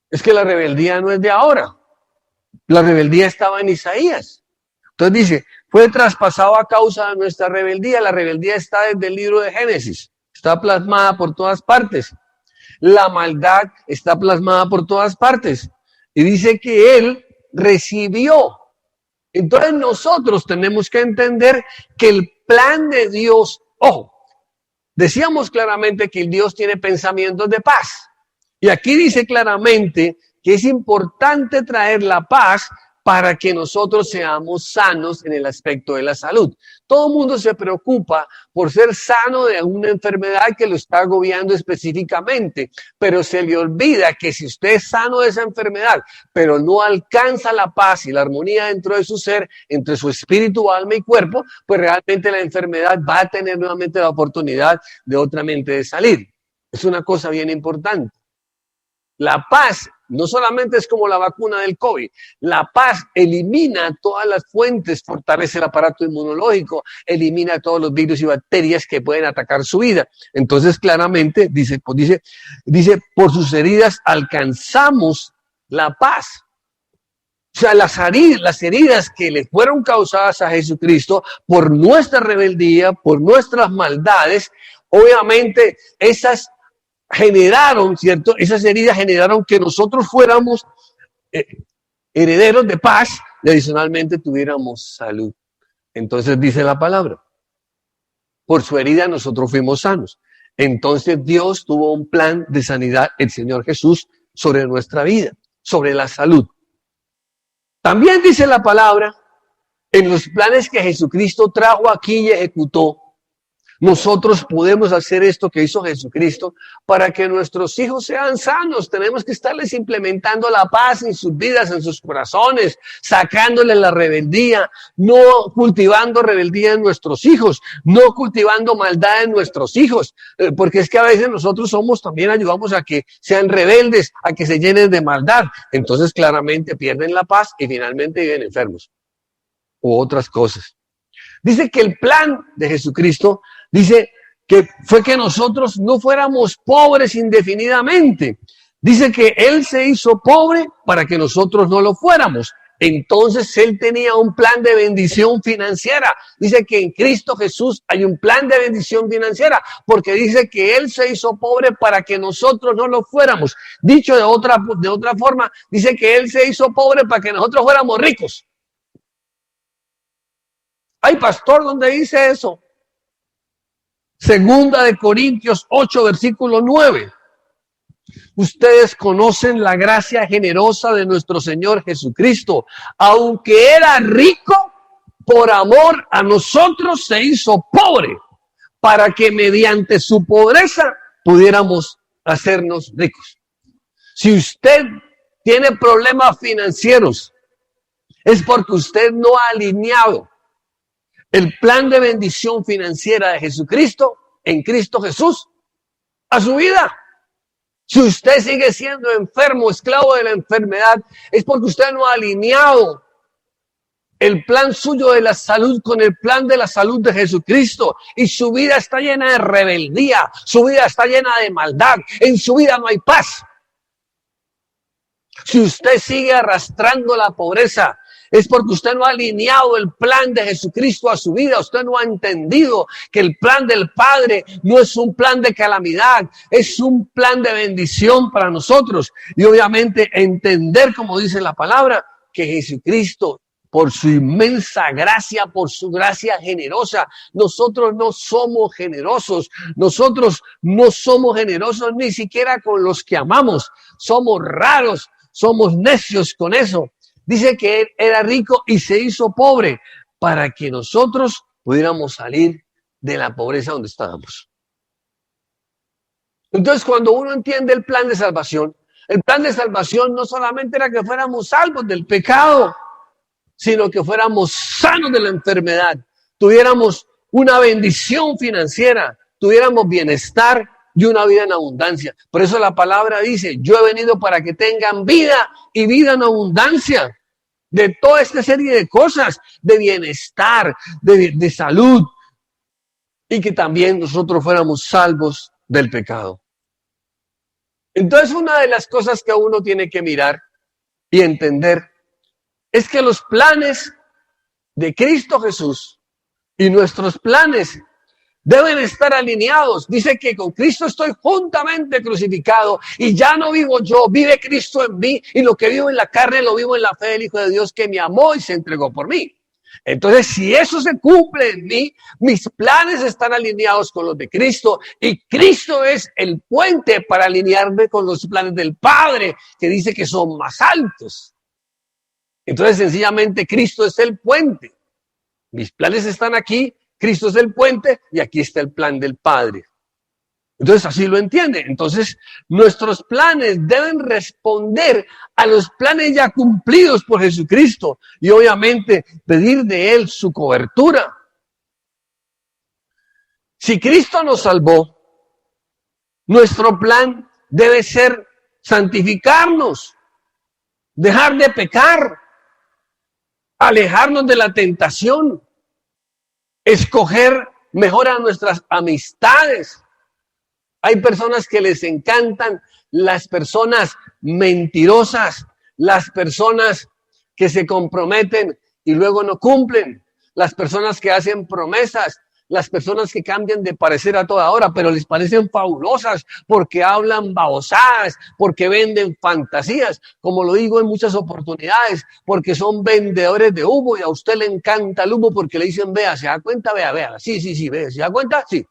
Es que la rebeldía no es de ahora. La rebeldía estaba en Isaías. Entonces dice, fue traspasado a causa de nuestra rebeldía. La rebeldía está desde el libro de Génesis. Está plasmada por todas partes. La maldad está plasmada por todas partes. Y dice que Él recibió. Entonces nosotros tenemos que entender que el plan de Dios, ojo, decíamos claramente que el Dios tiene pensamientos de paz. Y aquí dice claramente que es importante traer la paz para que nosotros seamos sanos en el aspecto de la salud. Todo el mundo se preocupa por ser sano de una enfermedad que lo está agobiando específicamente, pero se le olvida que si usted es sano de esa enfermedad, pero no alcanza la paz y la armonía dentro de su ser, entre su espíritu, alma y cuerpo, pues realmente la enfermedad va a tener nuevamente la oportunidad de otra mente de salir. Es una cosa bien importante. La paz no solamente es como la vacuna del COVID, la paz elimina todas las fuentes, fortalece el aparato inmunológico, elimina todos los virus y bacterias que pueden atacar su vida. Entonces claramente dice, por sus heridas alcanzamos la paz. O sea, las heridas que le fueron causadas a Jesucristo por nuestra rebeldía, por nuestras maldades, obviamente esas generaron, ¿cierto? Esas heridas generaron que nosotros fuéramos herederos de paz y adicionalmente tuviéramos salud. Entonces dice la palabra, por su herida nosotros fuimos sanos. Entonces Dios tuvo un plan de sanidad, el Señor Jesús, sobre nuestra vida, sobre la salud. También dice la palabra, en los planes que Jesucristo trajo aquí y ejecutó, nosotros podemos hacer esto que hizo Jesucristo para que nuestros hijos sean sanos. Tenemos que estarles implementando la paz en sus vidas, en sus corazones, sacándoles la rebeldía, no cultivando rebeldía en nuestros hijos, no cultivando maldad en nuestros hijos, porque es que a veces nosotros también ayudamos a que sean rebeldes, a que se llenen de maldad. Entonces claramente pierden la paz y finalmente viven enfermos u otras cosas. Dice que el plan de Jesucristo dice que fue que nosotros no fuéramos pobres indefinidamente. Dice que Él se hizo pobre para que nosotros no lo fuéramos. Entonces Él tenía un plan de bendición financiera. Dice que en Cristo Jesús hay un plan de bendición financiera, porque dice que Él se hizo pobre para que nosotros no lo fuéramos. Dicho de otra forma, dice que Él se hizo pobre para que nosotros fuéramos ricos. Ay, pastor, ¿dónde dice eso? Segunda de Corintios 8, versículo 9. Ustedes conocen la gracia generosa de nuestro Señor Jesucristo. Aunque era rico, por amor a nosotros se hizo pobre, para que mediante su pobreza pudiéramos hacernos ricos. Si usted tiene problemas financieros, es porque usted no ha alineado el plan de bendición financiera de Jesucristo, en Cristo Jesús, a su vida. Si usted sigue siendo enfermo, esclavo de la enfermedad, es porque usted no ha alineado el plan suyo de la salud con el plan de la salud de Jesucristo, y su vida está llena de rebeldía, su vida está llena de maldad, en su vida no hay paz. Si usted sigue arrastrando la pobreza, es porque usted no ha alineado el plan de Jesucristo a su vida. Usted no ha entendido que el plan del Padre no es un plan de calamidad, es un plan de bendición para nosotros. Y obviamente entender, como dice la palabra, que Jesucristo, por su inmensa gracia, por su gracia generosa, nosotros no somos generosos. Nosotros no somos generosos ni siquiera con los que amamos. Somos raros, somos necios con eso. Dice que él era rico y se hizo pobre para que nosotros pudiéramos salir de la pobreza donde estábamos. Entonces, cuando uno entiende el plan de salvación no solamente era que fuéramos salvos del pecado, sino que fuéramos sanos de la enfermedad, tuviéramos una bendición financiera, tuviéramos bienestar y una vida en abundancia. Por eso la palabra dice, yo he venido para que tengan vida y vida en abundancia. De toda esta serie de cosas, de bienestar, de salud, y que también nosotros fuéramos salvos del pecado. Entonces, una de las cosas que uno tiene que mirar y entender es que los planes de Cristo Jesús y nuestros planes deben estar alineados. Dice que con Cristo estoy juntamente crucificado y ya no vivo yo, vive Cristo en mí, y lo que vivo en la carne lo vivo en la fe del Hijo de Dios que me amó y se entregó por mí. Entonces, si eso se cumple en mí, mis planes están alineados con los de Cristo, y Cristo es el puente para alinearme con los planes del Padre, que dice que son más altos. Entonces, sencillamente, Cristo es el puente. Mis planes están aquí, Cristo es el puente, y aquí está el plan del Padre. Entonces, así lo entiende. Entonces, nuestros planes deben responder a los planes ya cumplidos por Jesucristo, y obviamente pedir de Él su cobertura. Si Cristo nos salvó, nuestro plan debe ser santificarnos, dejar de pecar, alejarnos de la tentación, escoger mejor a nuestras amistades. Hay personas que les encantan las personas mentirosas, las personas que se comprometen y luego no cumplen, las personas que hacen promesas, las personas que cambian de parecer a toda hora, pero les parecen fabulosas porque hablan babosadas, porque venden fantasías, como lo digo en muchas oportunidades, porque son vendedores de humo, y a usted le encanta el humo porque le dicen, vea, ¿se da cuenta? Vea, sí, vea, ¿se da cuenta? Sí.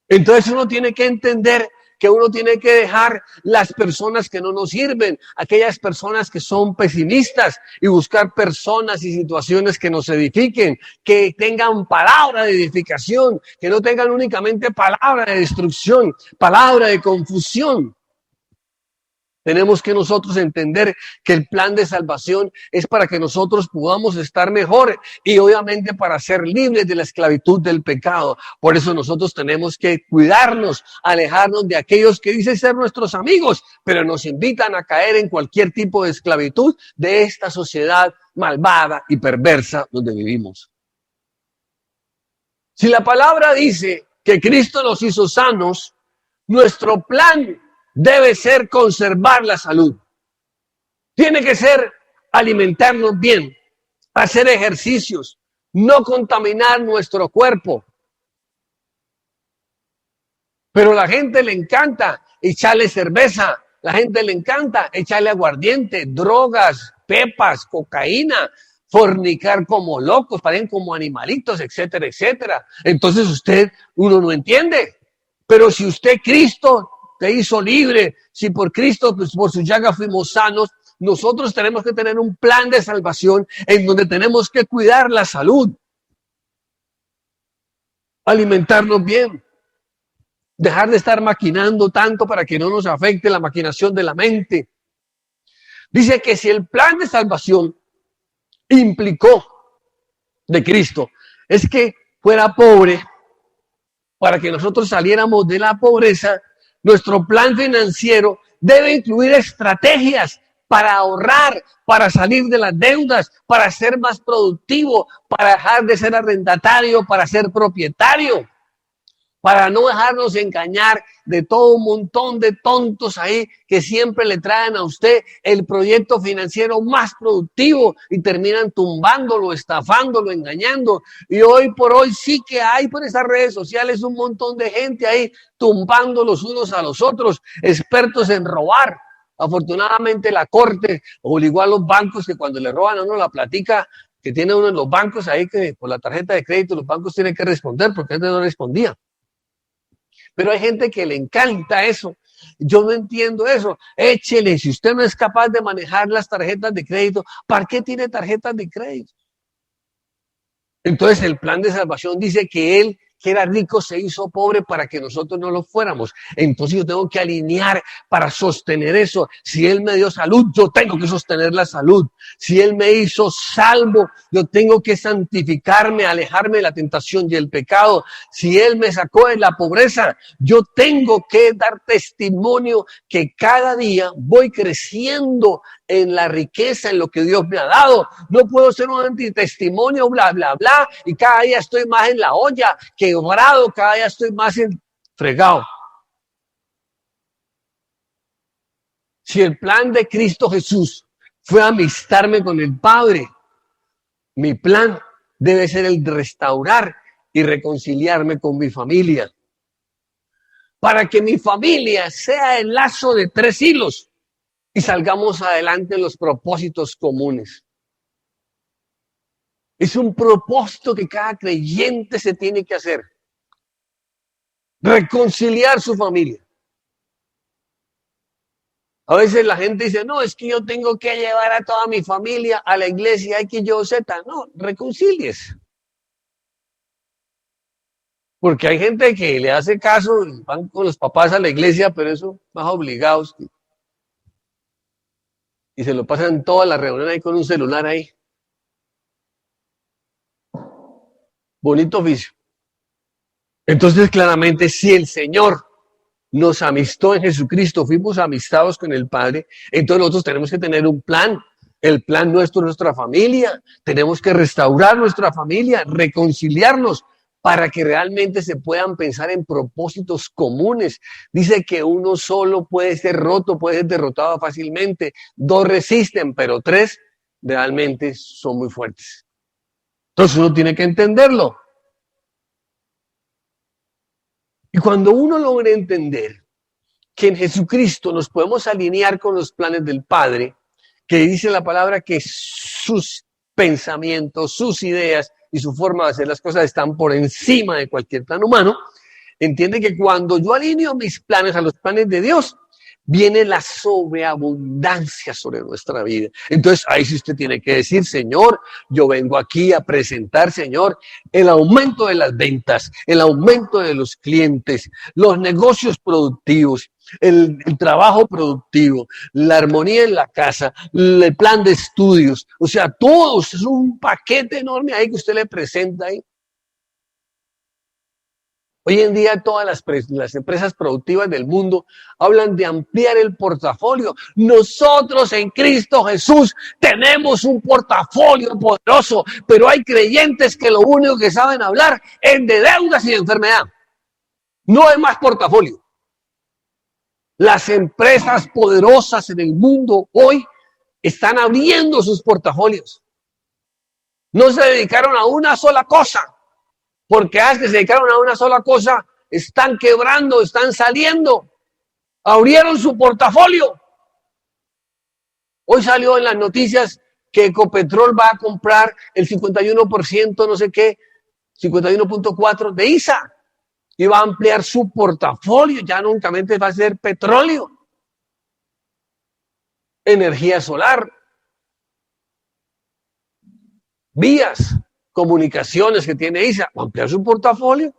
Entonces uno tiene que entender que uno tiene que dejar las personas que no nos sirven, aquellas personas que son pesimistas, y buscar personas y situaciones que nos edifiquen, que tengan palabra de edificación, que no tengan únicamente palabra de destrucción, palabra de confusión. Tenemos que nosotros entender que el plan de salvación es para que nosotros podamos estar mejor, y obviamente para ser libres de la esclavitud del pecado. Por eso nosotros tenemos que cuidarnos, alejarnos de aquellos que dicen ser nuestros amigos, pero nos invitan a caer en cualquier tipo de esclavitud de esta sociedad malvada y perversa donde vivimos. Si la palabra dice que Cristo nos hizo sanos, nuestro plan debe ser conservar la salud. Tiene que ser alimentarnos bien, hacer ejercicios, no contaminar nuestro cuerpo. Pero a la gente le encanta echarle cerveza, la gente le encanta echarle aguardiente, drogas, pepas, cocaína, fornicar como locos, parecen como animalitos, etcétera, etcétera. Entonces uno no entiende. Pero si Cristo te hizo libre, si por Cristo, pues por su llaga fuimos sanos, nosotros tenemos que tener un plan de salvación en donde tenemos que cuidar la salud, alimentarnos bien, dejar de estar maquinando tanto para que no nos afecte la maquinación de la mente. Dice que si el plan de salvación implicó de Cristo es que fuera pobre para que nosotros saliéramos de la pobreza, nuestro plan financiero debe incluir estrategias para ahorrar, para salir de las deudas, para ser más productivo, para dejar de ser arrendatario, para ser propietario, para no dejarnos engañar de todo un montón de tontos ahí que siempre le traen a usted el proyecto financiero más productivo y terminan tumbándolo, estafándolo, engañando. Y hoy por hoy sí que hay por esas redes sociales un montón de gente ahí tumbando los unos a los otros, expertos en robar. Afortunadamente la corte obligó a los bancos que cuando le roban a uno la platica que tiene uno en los bancos ahí, que por la tarjeta de crédito los bancos tienen que responder porque antes no respondía. Pero hay gente que le encanta eso. Yo no entiendo eso. Échele, si usted no es capaz de manejar las tarjetas de crédito, ¿para qué tiene tarjetas de crédito? Entonces el plan de salvación dice que él, que era rico, se hizo pobre para que nosotros no lo fuéramos. Entonces yo tengo que alinear para sostener eso. Si él me dio salud, yo tengo que sostener la salud. Si él me hizo salvo, yo tengo que santificarme, alejarme de la tentación y el pecado. Si él me sacó de la pobreza, yo tengo que dar testimonio que cada día voy creciendo en la riqueza, en lo que Dios me ha dado. No puedo ser un antitestimonio, bla, bla, bla, y cada día estoy más en la olla, quebrado, cada día estoy más fregado. Si el plan de Cristo Jesús fue amistarme con el Padre, mi plan debe ser el de restaurar y reconciliarme con mi familia. Para que mi familia sea el lazo de 3 hilos y salgamos adelante en los propósitos comunes. Es un propósito que cada creyente se tiene que hacer. Reconciliar su familia. A veces la gente dice, no, es que yo tengo que llevar a toda mi familia a la iglesia X, Y, Z. No, reconcilies. Porque hay gente que le hace caso, van con los papás a la iglesia, pero eso más obligados. Y se lo pasan toda la reunión ahí con un celular ahí. Bonito oficio. Entonces, claramente, si el Señor nos amistó en Jesucristo, fuimos amistados con el Padre, entonces nosotros tenemos que tener un plan. El plan nuestro, nuestra familia. Tenemos que restaurar nuestra familia, reconciliarnos para que realmente se puedan pensar en propósitos comunes. Dice que uno solo puede ser roto, puede ser derrotado fácilmente. 2 resisten, pero 3 realmente son muy fuertes. Entonces uno tiene que entenderlo. Y cuando uno logra entender que en Jesucristo nos podemos alinear con los planes del Padre, que dice la palabra que sus pensamientos, sus ideas y su forma de hacer las cosas están por encima de cualquier plan humano, entiende que cuando yo alineo mis planes a los planes de Dios, viene la sobreabundancia sobre nuestra vida. Entonces ahí sí usted tiene que decir, Señor, yo vengo aquí a presentar, Señor, el aumento de las ventas, el aumento de los clientes, los negocios productivos, el trabajo productivo, la armonía en la casa, el plan de estudios, o sea, todo es un paquete enorme ahí que usted le presenta ahí. Hoy en día todas las empresas productivas del mundo hablan de ampliar el portafolio. Nosotros en Cristo Jesús tenemos un portafolio poderoso, pero hay creyentes que lo único que saben hablar es de deudas y de enfermedad. No hay más portafolio. Las empresas poderosas en el mundo hoy están abriendo sus portafolios. No se dedicaron a una sola cosa. Porque que se dedicaron a una sola cosa, están quebrando, están saliendo. Abrieron su portafolio. Hoy salió en las noticias que Ecopetrol va a comprar el 51%, no sé qué, 51.4% de ISA. Y va a ampliar su portafolio. Ya no únicamente va a ser petróleo. Energía solar. Vías. Comunicaciones que tiene ISA, ampliar su portafolio.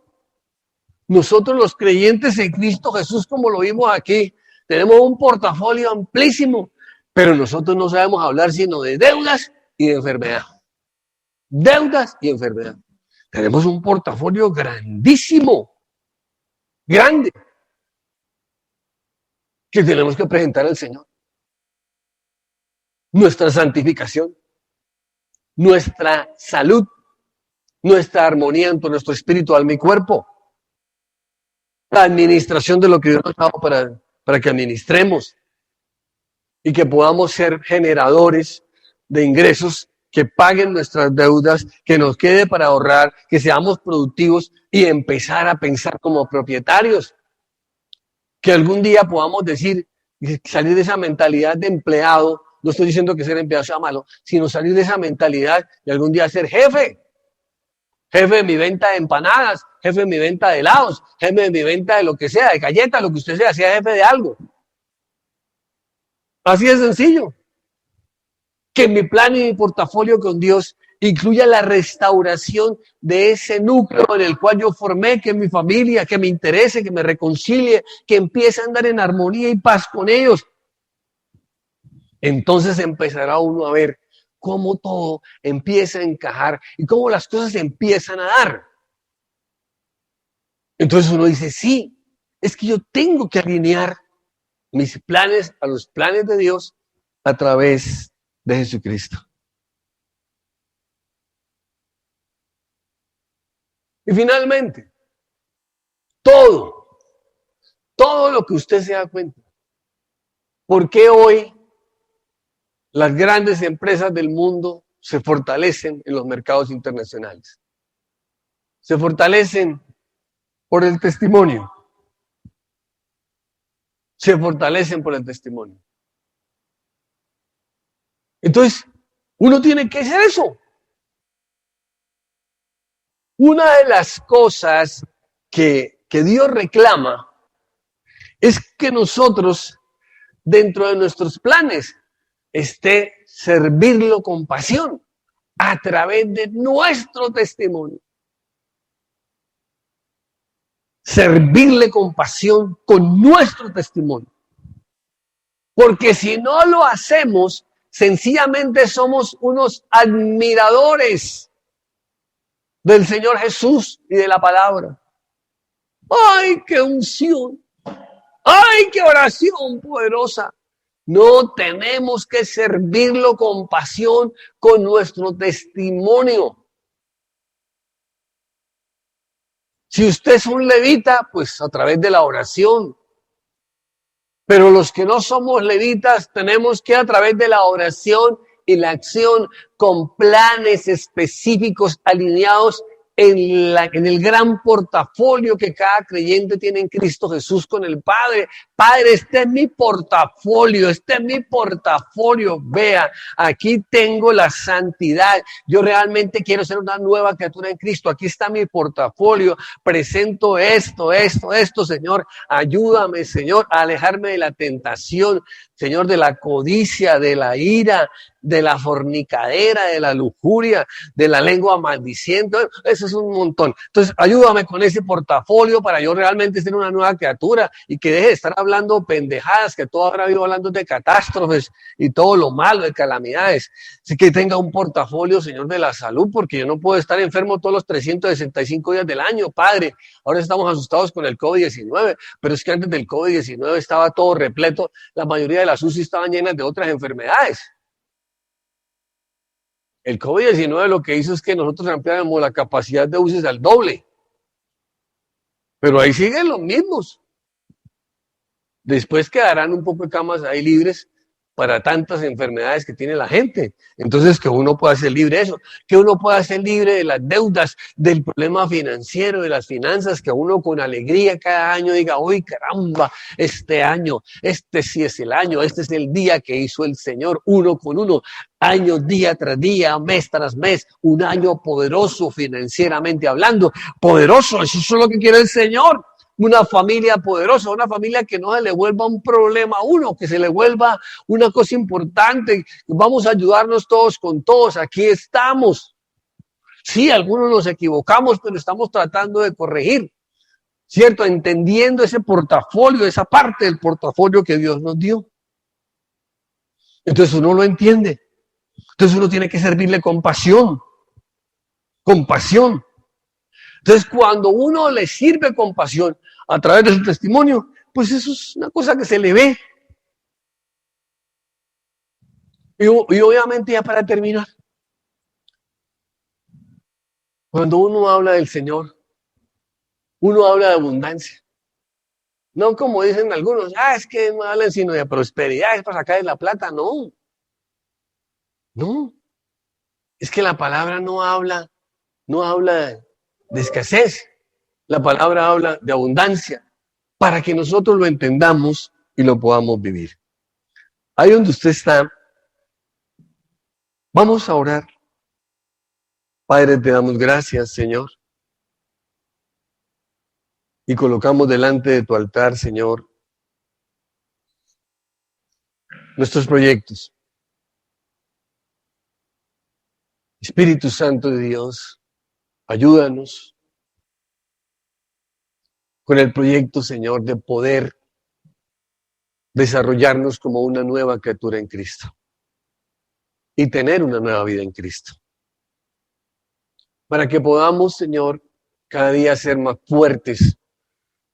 Nosotros los creyentes en Cristo Jesús, como lo vimos aquí, tenemos un portafolio amplísimo, pero nosotros no sabemos hablar sino de deudas y de enfermedad. Deudas y enfermedad. Tenemos un portafolio grandísimo, grande, que tenemos que presentar al Señor. nuestra santificación, nuestra salud, nuestra armonía entre nuestro espíritu, alma y cuerpo, la administración de lo que Dios nos ha dado para que administremos y que podamos ser generadores de ingresos que paguen nuestras deudas, que nos quede para ahorrar, que seamos productivos y empezar a pensar como propietarios. Que algún día podamos decir, salir de esa mentalidad de empleado, no estoy diciendo que ser empleado sea malo, sino salir de esa mentalidad y algún día ser jefe. Jefe de mi venta de empanadas, jefe de mi venta de helados, jefe de mi venta de lo que sea, de galletas, lo que usted sea jefe de algo. Así de sencillo. Que mi plan y mi portafolio con Dios incluya la restauración de ese núcleo en el cual yo formé, que es mi familia, que me interese, que me reconcilie, que empiece a andar en armonía y paz con ellos. Entonces empezará uno a ver cómo todo empieza a encajar y cómo las cosas empiezan a dar. Entonces uno dice, sí, es que yo tengo que alinear mis planes a los planes de Dios a través de Jesucristo. Y finalmente, todo lo que usted se da cuenta, ¿por qué hoy las grandes empresas del mundo se fortalecen en los mercados internacionales? Se fortalecen por el testimonio. Se fortalecen por el testimonio. Entonces, uno tiene que hacer eso. Una de las cosas que Dios reclama es que nosotros, dentro de nuestros planes, esté servirlo con pasión a través de nuestro testimonio. Servirle con pasión con nuestro testimonio. Porque si no lo hacemos, sencillamente somos unos admiradores del Señor Jesús y de la palabra. ¡Ay, qué unción! ¡Ay, qué oración poderosa! No, tenemos que servirlo con pasión, con nuestro testimonio. Si usted es un levita, pues a través de la oración. Pero los que no somos levitas, tenemos que a través de la oración y la acción, con planes específicos alineados en el gran portafolio que cada creyente tiene en Cristo Jesús con el Padre. Padre, este es mi portafolio, Vea, aquí tengo la santidad. Yo realmente quiero ser una nueva criatura en Cristo. Aquí está mi portafolio. Presento esto, Señor. Ayúdame, Señor, a alejarme de la tentación, Señor, de la codicia, de la ira, de la fornicadera, de la lujuria, de la lengua maldiciente. Eso es un montón. Entonces, ayúdame con ese portafolio para yo realmente ser una nueva criatura y que deje de estar hablando pendejadas, que todo ahora vivo hablando de catástrofes y todo lo malo, de calamidades. Así que tenga un portafolio, Señor, de la salud, porque yo no puedo estar enfermo todos los 365 días del año, Padre. Ahora estamos asustados con el COVID-19, pero es que antes del COVID-19 estaba todo repleto. La mayoría de las UCI estaban llenas de otras enfermedades. El COVID-19 lo que hizo es que nosotros ampliáramos la capacidad de UCI al doble. Pero ahí siguen los mismos. Después quedarán un poco de camas ahí libres para tantas enfermedades que tiene la gente. Entonces, que uno pueda ser libre de eso, que uno pueda ser libre de las deudas, del problema financiero, de las finanzas, que uno con alegría cada año diga, uy, caramba, este año, este sí es el año, este es el día que hizo el Señor, uno con uno, año, día tras día, mes tras mes, un año poderoso financieramente hablando, poderoso, eso es lo que quiere el Señor. Una familia poderosa, una familia que no se le vuelva un problema a uno, que se le vuelva una cosa importante. Vamos a ayudarnos todos con todos, aquí estamos. Sí, algunos nos equivocamos, pero estamos tratando de corregir, ¿cierto? Entendiendo ese portafolio, esa parte del portafolio que Dios nos dio. Entonces uno lo entiende. Entonces uno tiene que servirle con pasión. Con pasión. Entonces, cuando uno le sirve con pasión a través de su testimonio, pues eso es una cosa que se le ve. Y obviamente ya para terminar, cuando uno habla del Señor, uno habla de abundancia. No como dicen algunos, es que no hablan sino de prosperidad, es para sacar la plata. No, no. Es que la palabra no habla de escasez. La palabra habla de abundancia, para que nosotros lo entendamos y lo podamos vivir. Ahí donde usted está, vamos a orar. Padre, te damos gracias, Señor. Y colocamos delante de tu altar, Señor, nuestros proyectos. Espíritu Santo de Dios, ayúdanos con el proyecto, Señor, de poder desarrollarnos como una nueva criatura en Cristo y tener una nueva vida en Cristo. Para que podamos, Señor, cada día ser más fuertes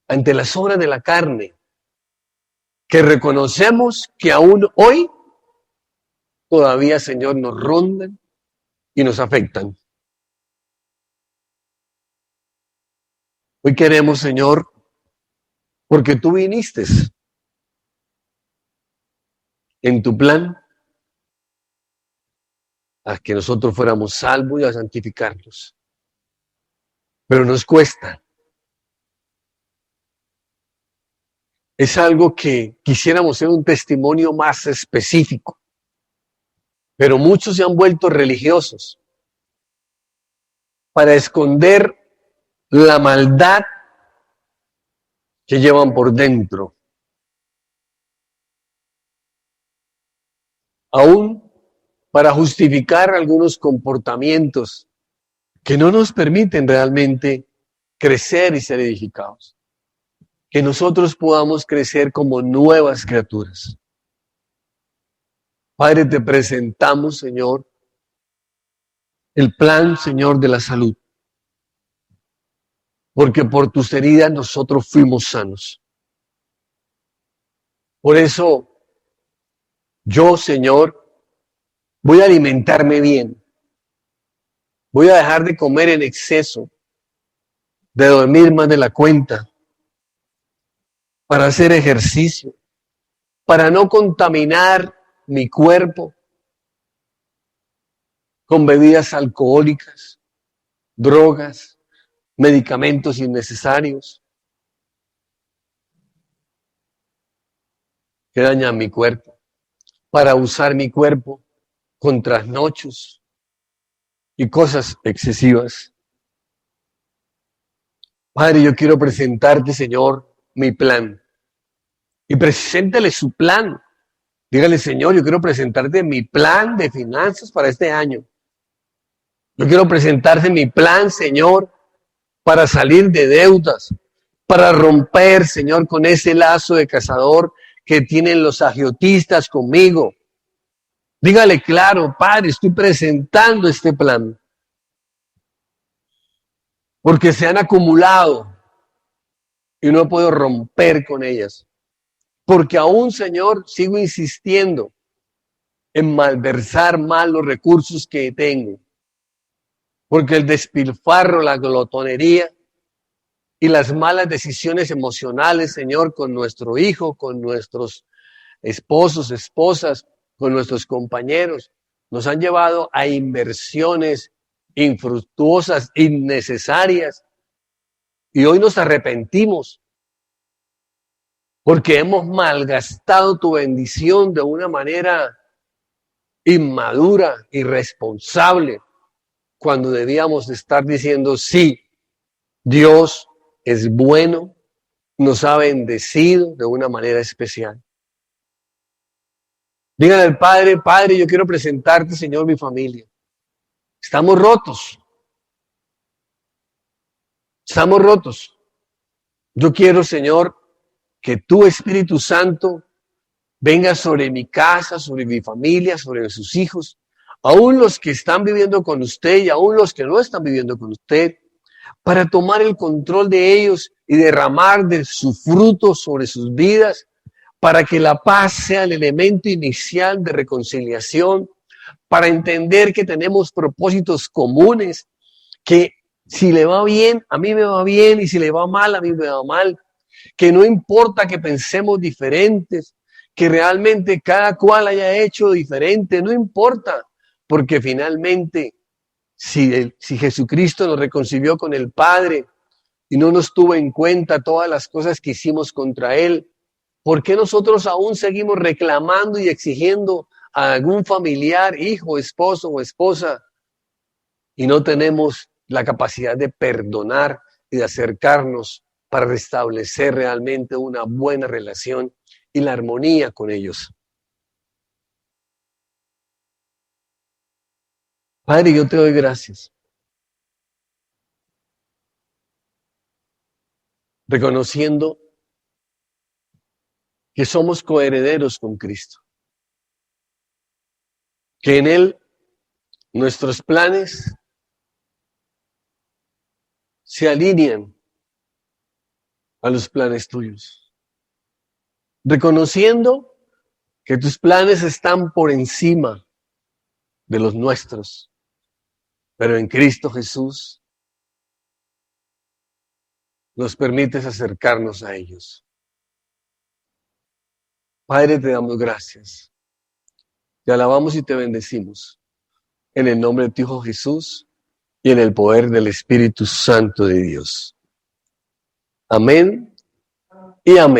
ante las obras de la carne, que reconocemos que aún hoy todavía, Señor, nos rondan y nos afectan. Hoy queremos, Señor, porque tú viniste en tu plan a que nosotros fuéramos salvos y a santificarnos. Pero nos cuesta. Es algo que quisiéramos ser un testimonio más específico. Pero muchos se han vuelto religiosos para esconder la maldad que llevan por dentro. Aún para justificar algunos comportamientos que no nos permiten realmente crecer y ser edificados. Que nosotros podamos crecer como nuevas criaturas. Padre, te presentamos, Señor, el plan, Señor, de la salud. Porque por tus heridas nosotros fuimos sanos. Por eso, yo, Señor, voy a alimentarme bien. Voy a dejar de comer en exceso, de dormir más de la cuenta, para hacer ejercicio, para no contaminar mi cuerpo con bebidas alcohólicas, drogas, medicamentos innecesarios que dañan mi cuerpo, para usar mi cuerpo con trasnochos y cosas excesivas. Padre, yo quiero presentarte, Señor, mi plan. Y preséntale su plan. Dígale, Señor, yo quiero presentarte mi plan de finanzas para este año. Yo quiero presentarte mi plan, Señor, para salir de deudas, para romper, Señor, con ese lazo de cazador que tienen los agiotistas conmigo. Dígale, claro, Padre, estoy presentando este plan. Porque se han acumulado y no puedo romper con ellas. Porque aún, Señor, sigo insistiendo en malversar mal los recursos que tengo. Porque el despilfarro, la glotonería y las malas decisiones emocionales, Señor, con nuestro hijo, con nuestros esposos, esposas, con nuestros compañeros, nos han llevado a inversiones infructuosas, innecesarias. Y hoy nos arrepentimos porque hemos malgastado tu bendición de una manera inmadura, irresponsable, cuando debíamos estar diciendo, sí, Dios es bueno, nos ha bendecido de una manera especial. Díganle al Padre, Padre, yo quiero presentarte, Señor, mi familia. Estamos rotos. Estamos rotos. Yo quiero, Señor, que tu Espíritu Santo venga sobre mi casa, sobre mi familia, sobre sus hijos, aún los que están viviendo con usted y aún los que no están viviendo con usted, para tomar el control de ellos y derramar de su fruto sobre sus vidas, para que la paz sea el elemento inicial de reconciliación, para entender que tenemos propósitos comunes, que si le va bien, a mí me va bien, y si le va mal, a mí me va mal, que no importa que pensemos diferentes, que realmente cada cual haya hecho diferente, no importa, porque finalmente si Jesucristo nos reconcilió con el Padre y no nos tuvo en cuenta todas las cosas que hicimos contra Él, ¿por qué nosotros aún seguimos reclamando y exigiendo a algún familiar, hijo, esposo o esposa, y no tenemos la capacidad de perdonar y de acercarnos para restablecer realmente una buena relación y la armonía con ellos? Padre, yo te doy gracias, reconociendo que somos coherederos con Cristo, que en Él nuestros planes se alinean a los planes tuyos, reconociendo que tus planes están por encima de los nuestros, pero en Cristo Jesús nos permites acercarnos a ellos. Padre, te damos gracias, te alabamos y te bendecimos en el nombre de tu Hijo Jesús y en el poder del Espíritu Santo de Dios. Amén y amén.